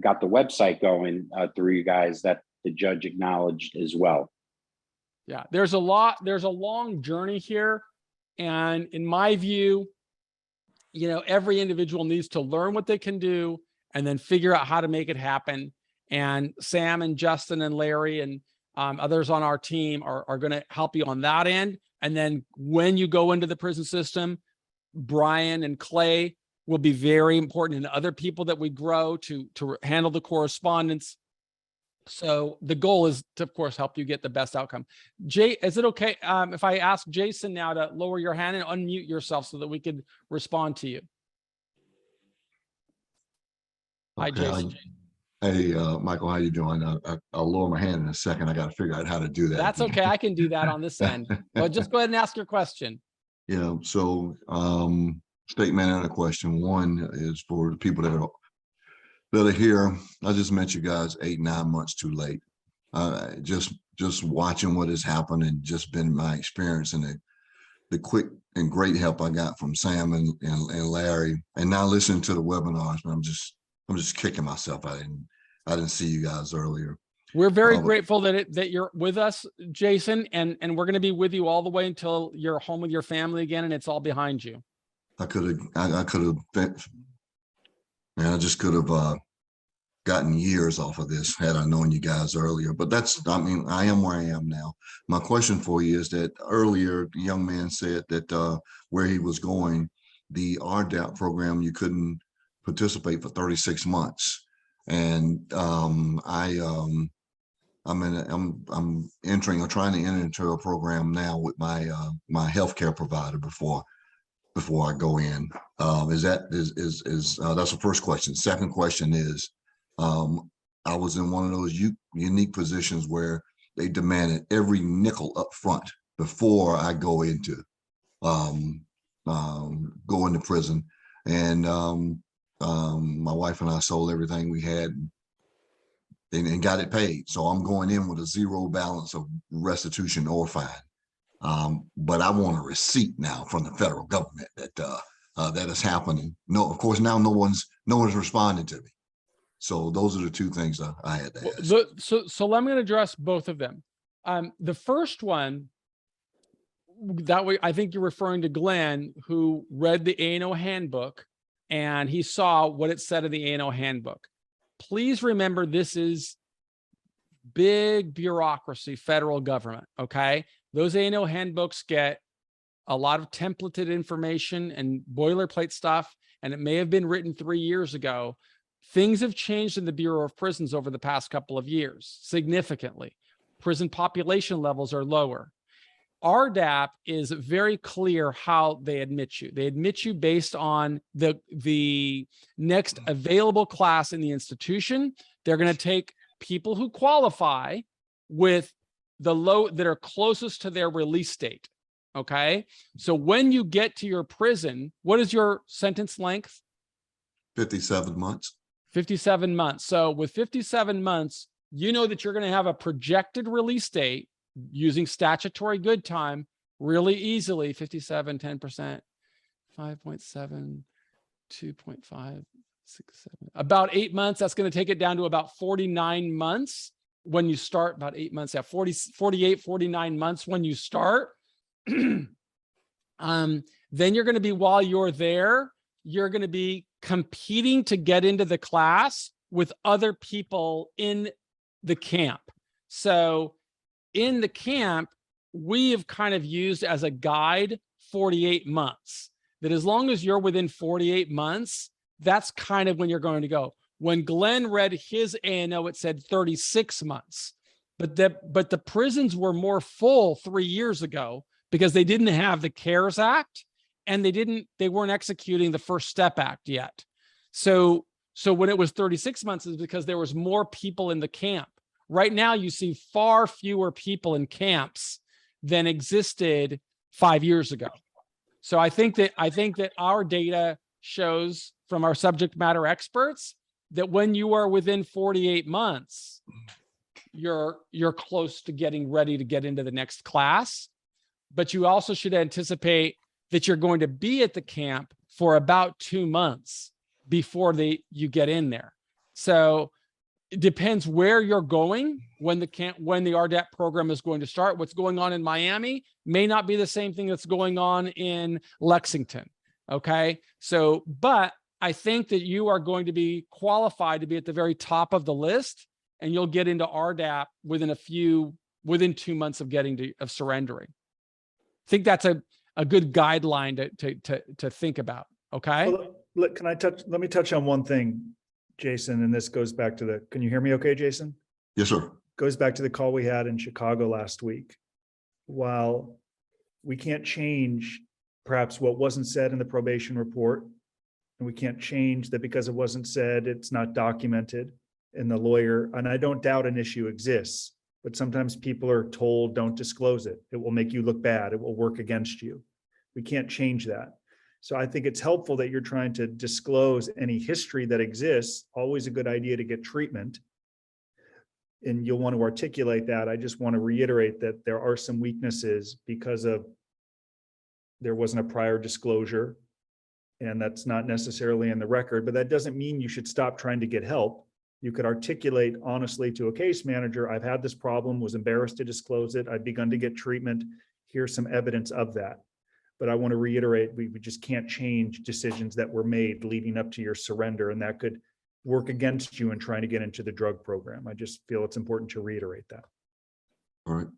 got the website going through you guys that the judge acknowledged as well. Yeah, there's a long journey here. And in my view, every individual needs to learn what they can do and then figure out how to make it happen. And Sam and Justin and Larry and others on our team are going to help you on that end. And then when you go into the prison system, Brian and Clay will be very important, and other people that we grow to handle the correspondence. So the goal is to, of course, help you get the best outcome. Jay, is it okay if I ask Jason now to lower your hand and unmute yourself so that we could respond to you? Hi, Jason. Hey, Michael, how you doing? I'll lower my hand in a second. I got to figure out how to do that. That's okay. I can do that on this end. Well, just go ahead and ask your question. Yeah. So, statement and a question. One is for the people that are here. I just met you guys 8-9 months too late. Just watching what has happened and just been my experience and the quick and great help I got from Sam and Larry, and now listening to the webinars. I'm just kicking myself. I didn't see you guys earlier. We're very grateful that you're with us, Jason, and we're going to be with you all the way until you're home with your family again and it's all behind you. I just could have gotten years off of this had I known you guys earlier. But I am where I am now. My question for you is that earlier, the young man said that where he was going, the Rdap program, you couldn't participate for 36 months. And I'm trying to enter into a program now with my healthcare provider before I go in. That's the first question. Second question is, I was in one of those unique positions where they demanded every nickel up front before I go into prison. And my wife and I sold everything we had and got it paid. So I'm going in with a zero balance of restitution or fine. But I want a receipt now from the federal government that is happening. No, of course, now no one's responding to me. So those are the two things I had to ask. So let me address both of them. The first one, that way, I think you're referring to Glenn, who read the A&O handbook and he saw what it said in the A&O handbook. Please remember, this is big bureaucracy, federal government, okay? Those A&O handbooks get a lot of templated information and boilerplate stuff, and it may have been written 3 years ago. Things have changed in the Bureau of Prisons over the past couple of years, significantly. Prison population levels are lower. Rdap is very clear how they admit you. They admit you based on the next available class in the institution. They're going to take people who qualify with that are closest to their release date. Okay. So when you get to your prison, what is your sentence length? 57 months. 57 months. So with 57 months, you know that you're going to have a projected release date using statutory good time really easily. 57, 10%, 5.7, 2.5, 6, 7, about 8 months. That's going to take it down to about 49 months when you start, about 8 months. Yeah, 48, 49 months when you start. Then you're going to be, while you're there, you're going to be competing to get into the class with other people in the camp. So in the camp, we have kind of used as a guide 48 months, that as long as you're within 48 months, that's kind of when you're going to go. When Glenn read his ANO, it said 36 months, but the prisons were more full 3 years ago because they didn't have the CARES Act and they weren't executing the First Step Act yet. So when it was 36 months is because there was more people in the camp. Right now, you see far fewer people in camps than existed 5 years ago. So I think that our data shows from our subject matter experts that when you are within 48 months, you're close to getting ready to get into the next class. But you also should anticipate that you're going to be at the camp for about 2 months before you get in there. So it depends where you're going when the Rdap program is going to start. What's going on in Miami may not be the same thing that's going on in Lexington. Okay. So, but I think that you are going to be qualified to be at the very top of the list, and you'll get into Rdap within 2 months of surrendering. I think that's a good guideline to think about. Okay. Well, let me touch on one thing, Jason, and this goes back to can you hear me okay, Jason? Yes, sir. Goes back to the call we had in Chicago last week. While we can't change perhaps what wasn't said in the probation report, and we can't change that because it wasn't said, it's not documented in the lawyer, and I don't doubt an issue exists, but sometimes people are told, don't disclose it. It will make you look bad. It will work against you. We can't change that. So I think it's helpful that you're trying to disclose any history that exists. Always a good idea to get treatment. And you'll want to articulate that. I just want to reiterate that there are some weaknesses because there wasn't a prior disclosure, and that's not necessarily in the record, but that doesn't mean you should stop trying to get help. You could articulate honestly to a case manager, I've had this problem, was embarrassed to disclose it. I've begun to get treatment. Here's some evidence of that. But I want to reiterate, we just can't change decisions that were made leading up to your surrender, and that could work against you in trying to get into the drug program. I just feel it's important to reiterate that. All right.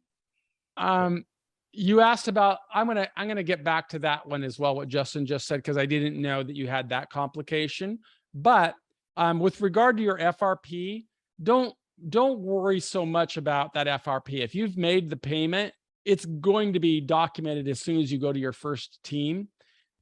You asked about, I'm gonna get back to that one as well, what Justin just said, because I didn't know that you had that complication. But with regard to your FRP, don't worry so much about that FRP. If you've made the payment, it's going to be documented as soon as you go to your first team.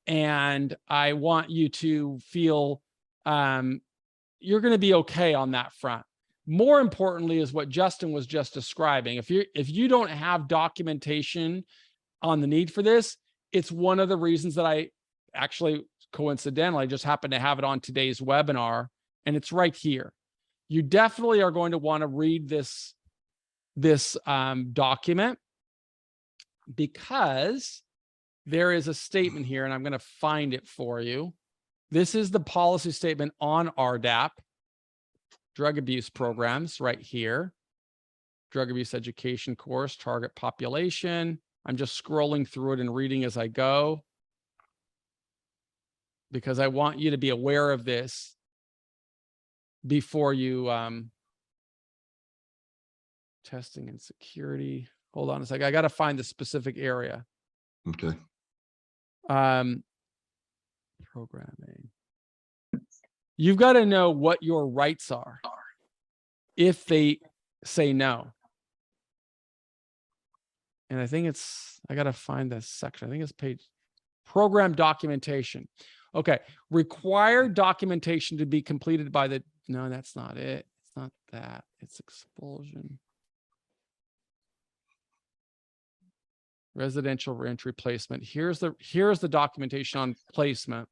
And I want you to feel you're going to be okay on that front. More importantly is what Justin was just describing. If you don't have documentation on the need for this, it's one of the reasons that I actually coincidentally just happened to have it on today's webinar, and it's right here. You definitely are going to want to read this document, because there is a statement here, and I'm going to find it for you. This is the policy statement on Rdap, drug abuse programs, right here. Drug abuse education course, target population. I'm just scrolling through it and reading as I go, because I want you to be aware of this before you testing and security. Hold on a second. I got to find the specific area. Okay. Programming. You've got to know what your rights are if they say no. And I think I got to find this section. I think it's page program documentation. Okay. Required documentation to be completed by no, that's not it. It's not that. It's expulsion. Residential reentry placement. Here's the documentation on placement.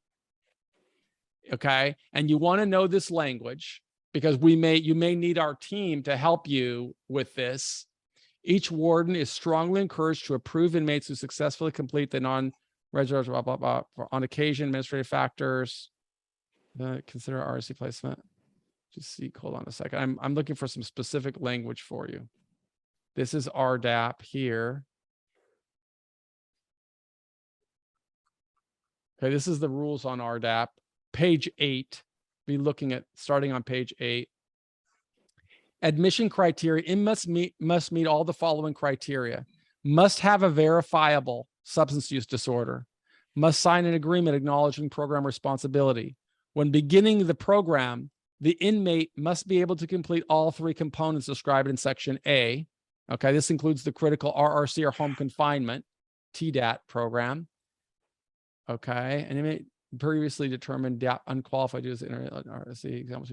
Okay. And you want to know this language because you may need our team to help you with this. Each warden is strongly encouraged to approve inmates who successfully complete the non-registered blah, blah, blah, on occasion, administrative factors, consider RSC placement. Just see, hold on a second. I'm looking for some specific language for you. This is Rdap here. Okay, this is the rules on Rdap. Page 8. Be looking at starting on page 8. Admission criteria. It must meet all the following criteria. Must have a verifiable substance use disorder. Must sign an agreement acknowledging program responsibility. When beginning the program, the inmate must be able to complete all 3 components described in section A. Okay, this includes the critical RRC or home confinement, TDAT program. Okay, and inmate previously determined DAP unqualified to use RRC examples.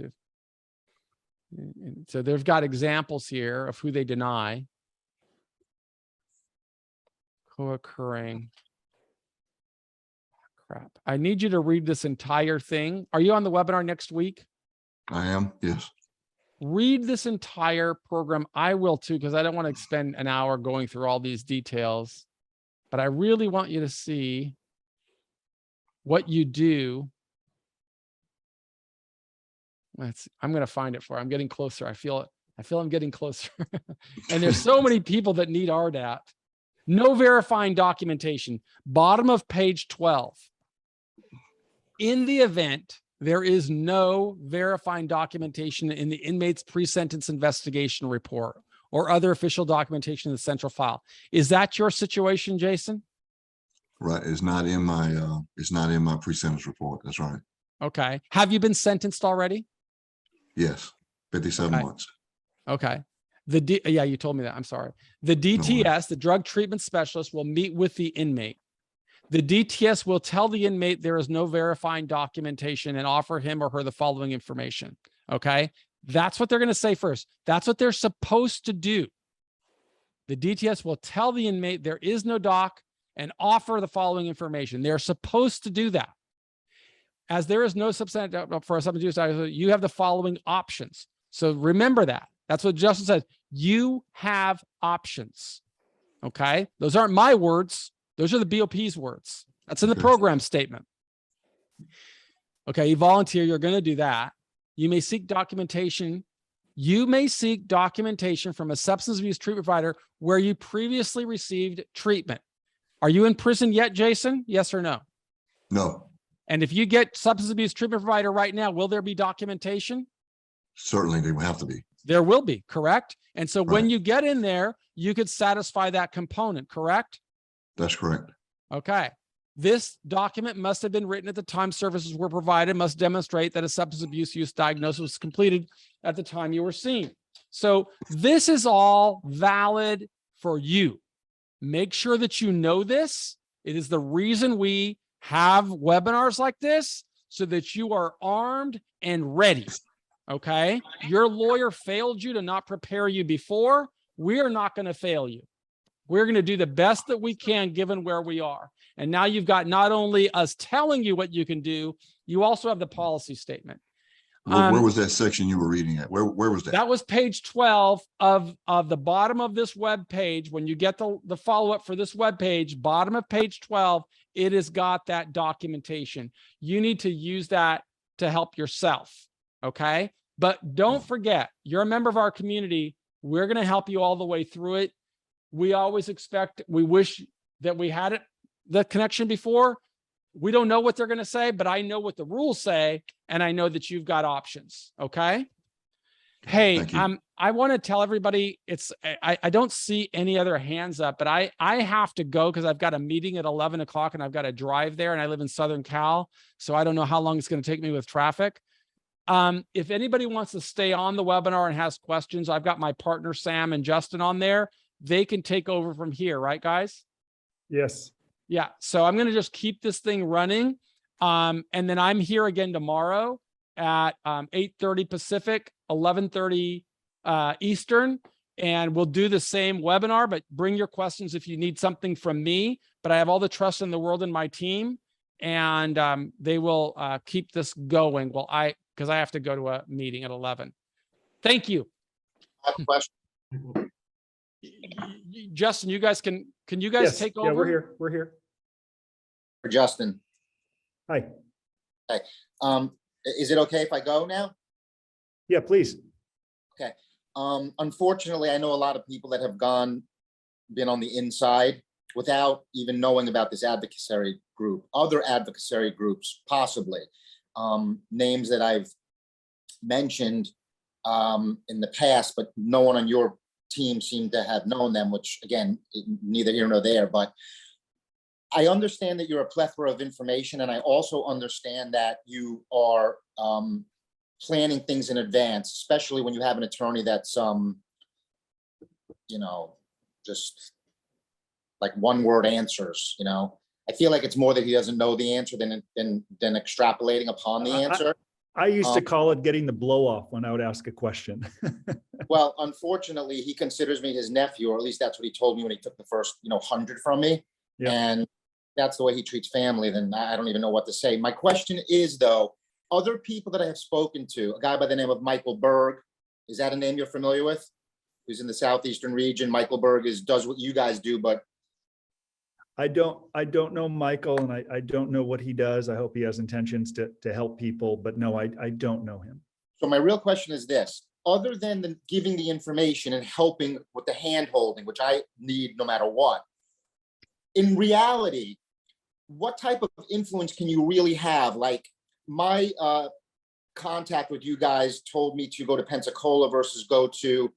So they've got examples here of who they deny. Co-occurring. Crap. I need you to read this entire thing. Are you on the webinar next week? I am, yes. Read this entire program. I will too, because I don't want to spend an hour going through all these details. But I really want you to see what you do. I'm going to find it for you. I'm getting closer. I feel it. I feel I'm getting closer. And there's so many people that need Rdap. No verifying documentation. Bottom of page 12. In the event there is no verifying documentation in the inmate's pre-sentence investigation report or other official documentation in the central file. Is that your situation, Jason? Right. It's not in my pre-sentence report. That's right. Okay. Have you been sentenced already? Yes. 57 Okay. months. Okay. Yeah, you told me that. I'm sorry. The DTS, the drug treatment specialist, will meet with the inmate. The DTS will tell the inmate there is no verifying documentation and offer him or her the following information. Okay. That's what they're going to say first. That's what they're supposed to do. The DTS will tell the inmate there is no doc and offer the following information. They're supposed to do that. As there is no substance for a substance use, you have the following options. So remember that. That's what Justin says. You have options. Okay. Those aren't my words. Those are the BOP's words. That's in the program statement. Okay. You volunteer. You're going to do that. You may seek documentation. You may seek documentation from a substance abuse treatment provider where you previously received treatment. Are you in prison yet, Jason? Yes or no? No. And if you get substance abuse treatment provider right now, will there be documentation? Certainly they will have to be. There will be, correct? And so when you get in there, you could satisfy that component, correct? That's correct. Okay. This document must have been written at the time services were provided, must demonstrate that a substance abuse use diagnosis was completed at the time you were seen. So this is all valid for you. Make sure that you know this. It is the reason we have webinars like this, so that you are armed and ready. Okay. Your lawyer failed you to not prepare you before. We are not going to fail you. We're going to do the best that we can given where we are. And now you've got not only us telling you what you can do, you also have the policy statement. Where was that section you were reading at? Where was that? That was page 12 of the bottom of this web page. When you get the follow-up for this web page, bottom of page 12, it has got that documentation. You need to use that to help yourself. Okay. But don't forget, you're a member of our community. We're going to help you all the way through it. We always we wish that we had the connection before. We don't know what they're going to say, but I know what the rules say, and I know that you've got options. Okay. Hey, I want to tell everybody I don't see any other hands up, but I have to go because I've got a meeting at 11 o'clock and I've got to drive there, and I live in Southern Cal. So I don't know how long it's going to take me with traffic. If anybody wants to stay on the webinar and has questions, I've got my partner, Sam and Justin on there. They can take over from here. Right, guys? Yes. Yeah. So I'm going to just keep this thing running. And then I'm here again tomorrow at 8:30 Pacific, 11:30 Eastern. And we'll do the same webinar, but bring your questions if you need something from me. But I have all the trust in the world in my team. and they will keep this going. Well, because I have to go to a meeting at 11. Thank you. I have a question. Justin, you guys can you guys Yes, take yeah, over? we're here. We're here. For Justin. Hi. Is it okay if I go now? Yeah, please. Okay. Unfortunately, I know a lot of people that have been on the inside without even knowing about this advocacy group, other advocacy groups, possibly. Names that I've mentioned in the past, but no one on your team seemed to have known them, which again, neither here nor there, but I understand that you're a plethora of information, and I also understand that you are planning things in advance, especially when you have an attorney that's, just like one-word answers. I feel like it's more that he doesn't know the answer than extrapolating upon the answer. I used to call it getting the blow off when I would ask a question. Well, unfortunately, he considers me his nephew, or at least that's what he told me when he took the first, 100 from me. Yeah. And that's the way he treats family, then I don't even know what to say. My question is, though, other people that I have spoken to, a guy by the name of Michael Berg, is that a name you're familiar with? Who's in the Southeastern region. Michael Berg does what you guys do, but I don't know Michael, and I don't know what he does. I hope he has intentions to help people, but no, I don't know him. so my real question is this: other than giving the information and helping with the hand holding, which I need no matter what, in reality, what type of influence can you really have? Like my contact with you guys told me to go to Pensacola versus go to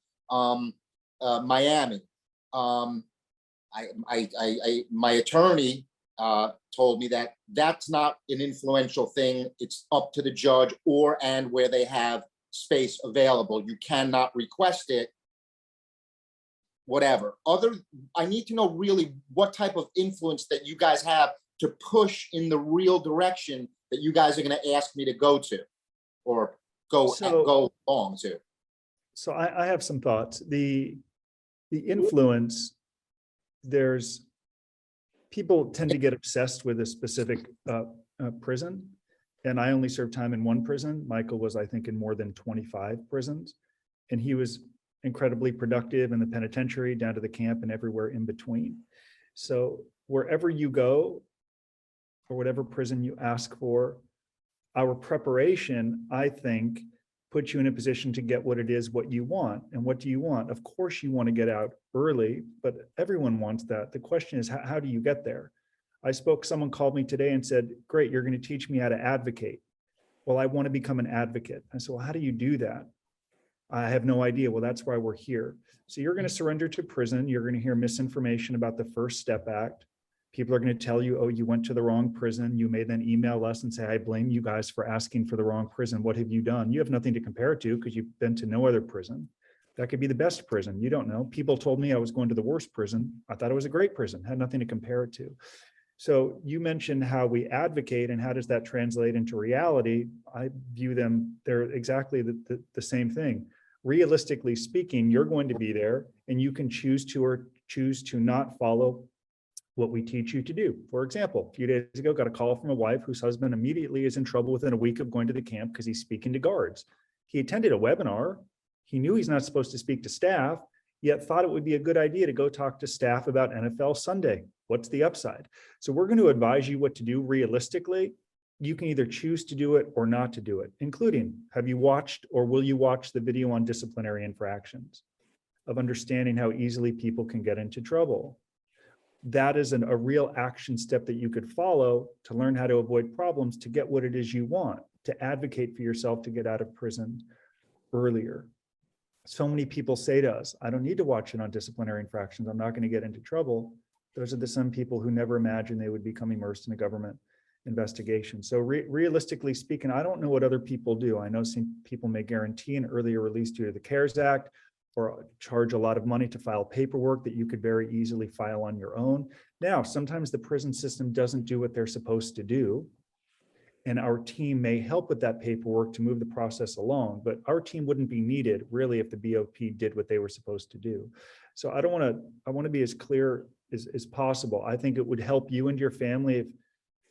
Miami. My attorney told me that that's not an influential thing. It's up to the judge and where they have space available. You cannot request it. Whatever. I need to know really what type of influence that you guys have to push in the real direction that you guys are going to ask me to go to, or go along to. So I have some thoughts. The influence, there's people tend to get obsessed with a specific prison, and I only served time in one prison. Michael was, I think, in more than 25 prisons, and he was incredibly productive in the penitentiary, down to the camp, and everywhere in between. So wherever you go, or whatever prison you ask for, our preparation, I think, puts you in a position to get what it is, what you want. And what do you want? Of course you want to get out early, but everyone wants that. The question is, how do you get there? Someone called me today and said, great, you're going to teach me how to advocate. Well, I want to become an advocate. I said, well, how do you do that? I have no idea. Well, that's why we're here. So you're going to surrender to prison. You're going to hear misinformation about the First Step Act. People are going to tell you, oh, you went to the wrong prison. You may then email us and say, I blame you guys for asking for the wrong prison. What have you done? You have nothing to compare it to because you've been to no other prison. That could be the best prison. You don't know. People told me I was going to the worst prison. I thought it was a great prison, had nothing to compare it to. So you mentioned how we advocate and how does that translate into reality? I view them, they're exactly the same thing. Realistically speaking, you're going to be there and you can choose to or choose to not follow what we teach you to do. For example, a few days ago, got a call from a wife whose husband immediately is in trouble within a week of going to the camp because he's speaking to guards. He attended a webinar. He knew he's not supposed to speak to staff, yet thought it would be a good idea to go talk to staff about NFL Sunday. What's the upside? So we're going to advise you what to do realistically. You can either choose to do it or not to do it, including, have you watched or will you watch the video on disciplinary infractions, of understanding how easily people can get into trouble? That is a real action step that you could follow to learn how to avoid problems, to get what it is you want, to advocate for yourself to get out of prison earlier. So many people say to us, I don't need to watch it on disciplinary infractions. I'm not going to get into trouble. Those are the some people who never imagined they would become immersed in a government investigation. So realistically speaking, I don't know what other people do. I know some people may guarantee an earlier release due to the CARES Act, or charge a lot of money to file paperwork that you could very easily file on your own. Now, sometimes the prison system doesn't do what they're supposed to do, and our team may help with that paperwork to move the process along, but our team wouldn't be needed really if the BOP did what they were supposed to do. So I want to be as clear as possible. I think it would help you and your family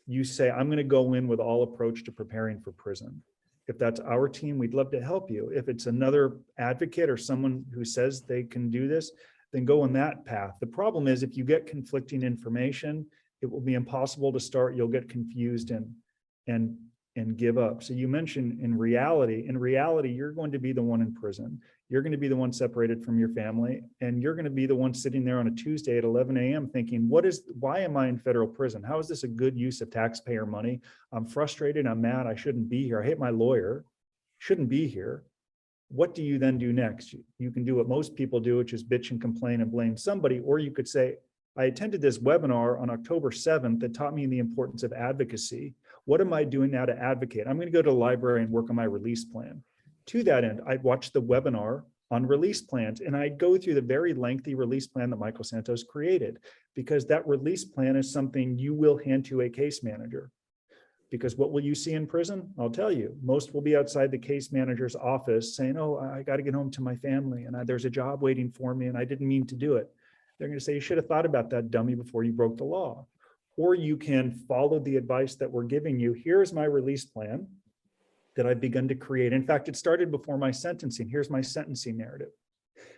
You say, I'm going to go in with all approach to preparing for prison. If that's our team, we'd love to help you. If it's another advocate or someone who says they can do this, then go on that path. The problem is if you get conflicting information, it will be impossible to start. You'll get confused and give up. So you mentioned in reality, you're going to be the one in prison. You're going to be the one separated from your family. And you're going to be the one sitting there on a Tuesday at 11 a.m. thinking, why am I in federal prison? How is this a good use of taxpayer money? I'm frustrated. I'm mad. I shouldn't be here. I hate my lawyer. Shouldn't be here. What do you then do next? You can do what most people do, which is bitch and complain and blame somebody. Or you could say, I attended this webinar on October 7th that taught me the importance of advocacy. What am I doing now to advocate? I'm going to go to the library and work on my release plan. To that end, I'd watch the webinar on release plans, and I'd go through the very lengthy release plan that Michael Santos created, because that release plan is something you will hand to a case manager. Because what will you see in prison? I'll tell you, most will be outside the case manager's office saying, oh, I got to get home to my family, and there's a job waiting for me, and I didn't mean to do it. They're going to say, you should have thought about that, dummy, before you broke the law. Or you can follow the advice that we're giving you. Here's my release plan that I've begun to create. In fact, it started before my sentencing. Here's my sentencing narrative.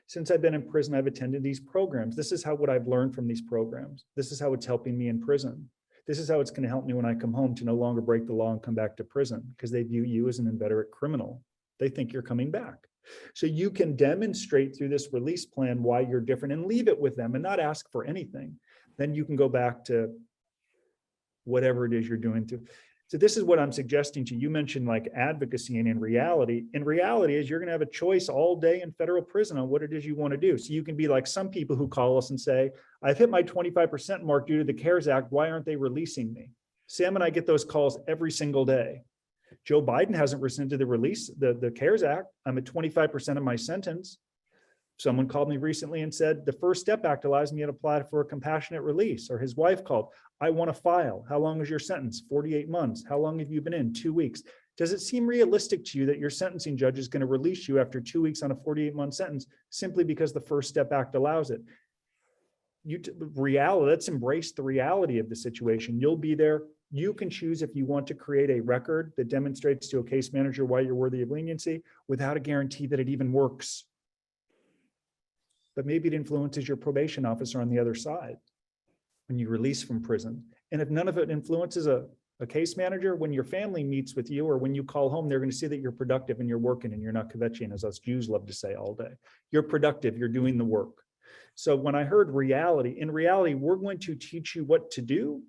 Since I've been in prison, I've attended these programs. This is what I've learned from these programs. This is how it's helping me in prison. This is how it's going to help me when I come home to no longer break the law and come back to prison, because they view you as an inveterate criminal. They think you're coming back. So you can demonstrate through this release plan why you're different and leave it with them and not ask for anything. Then you can go back to whatever it is you're doing. So this is what I'm suggesting to you. You mentioned like advocacy, and in reality is you're going to have a choice all day in federal prison on what it is you want to do. So you can be like some people who call us and say, I've hit my 25% mark due to the CARES Act. Why aren't they releasing me? Sam and I get those calls every single day. Joe Biden hasn't rescinded the CARES Act. I'm at 25% of my sentence. Someone called me recently and said, the First Step Act allows me to apply for a compassionate release. Or his wife called, I want to file. How long is your sentence? 48 months. How long have you been in? 2 weeks. Does it seem realistic to you that your sentencing judge is going to release you after 2 weeks on a 48-month sentence simply because the First Step Act allows it? Let's embrace the reality of the situation. You'll be there. You can choose if you want to create a record that demonstrates to a case manager why you're worthy of leniency without a guarantee that it even works. But maybe it influences your probation officer on the other side when you release from prison. And if none of it influences a case manager, when your family meets with you or when you call home, they're going to see that you're productive and you're working and you're not kvetching, as us Jews love to say all day. You're productive, you're doing the work. So when I heard reality, in reality, we're going to teach you what to do,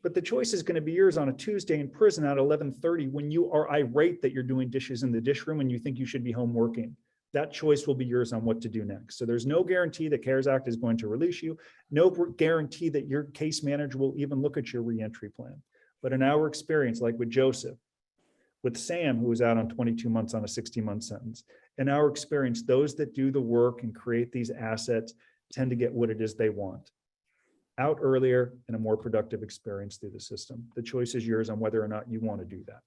but the choice is going to be yours on a Tuesday in prison at 11:30 when you are irate that you're doing dishes in the dish room and you think you should be home working. That choice will be yours on what to do next. So there's no guarantee that CARES Act is going to release you. No guarantee that your case manager will even look at your reentry plan. But in our experience, like with Joseph, with Sam, who was out on 22 months on a 60-month sentence, in our experience, those that do the work and create these assets tend to get what it is they want. Out earlier and a more productive experience through the system. The choice is yours on whether or not you want to do that.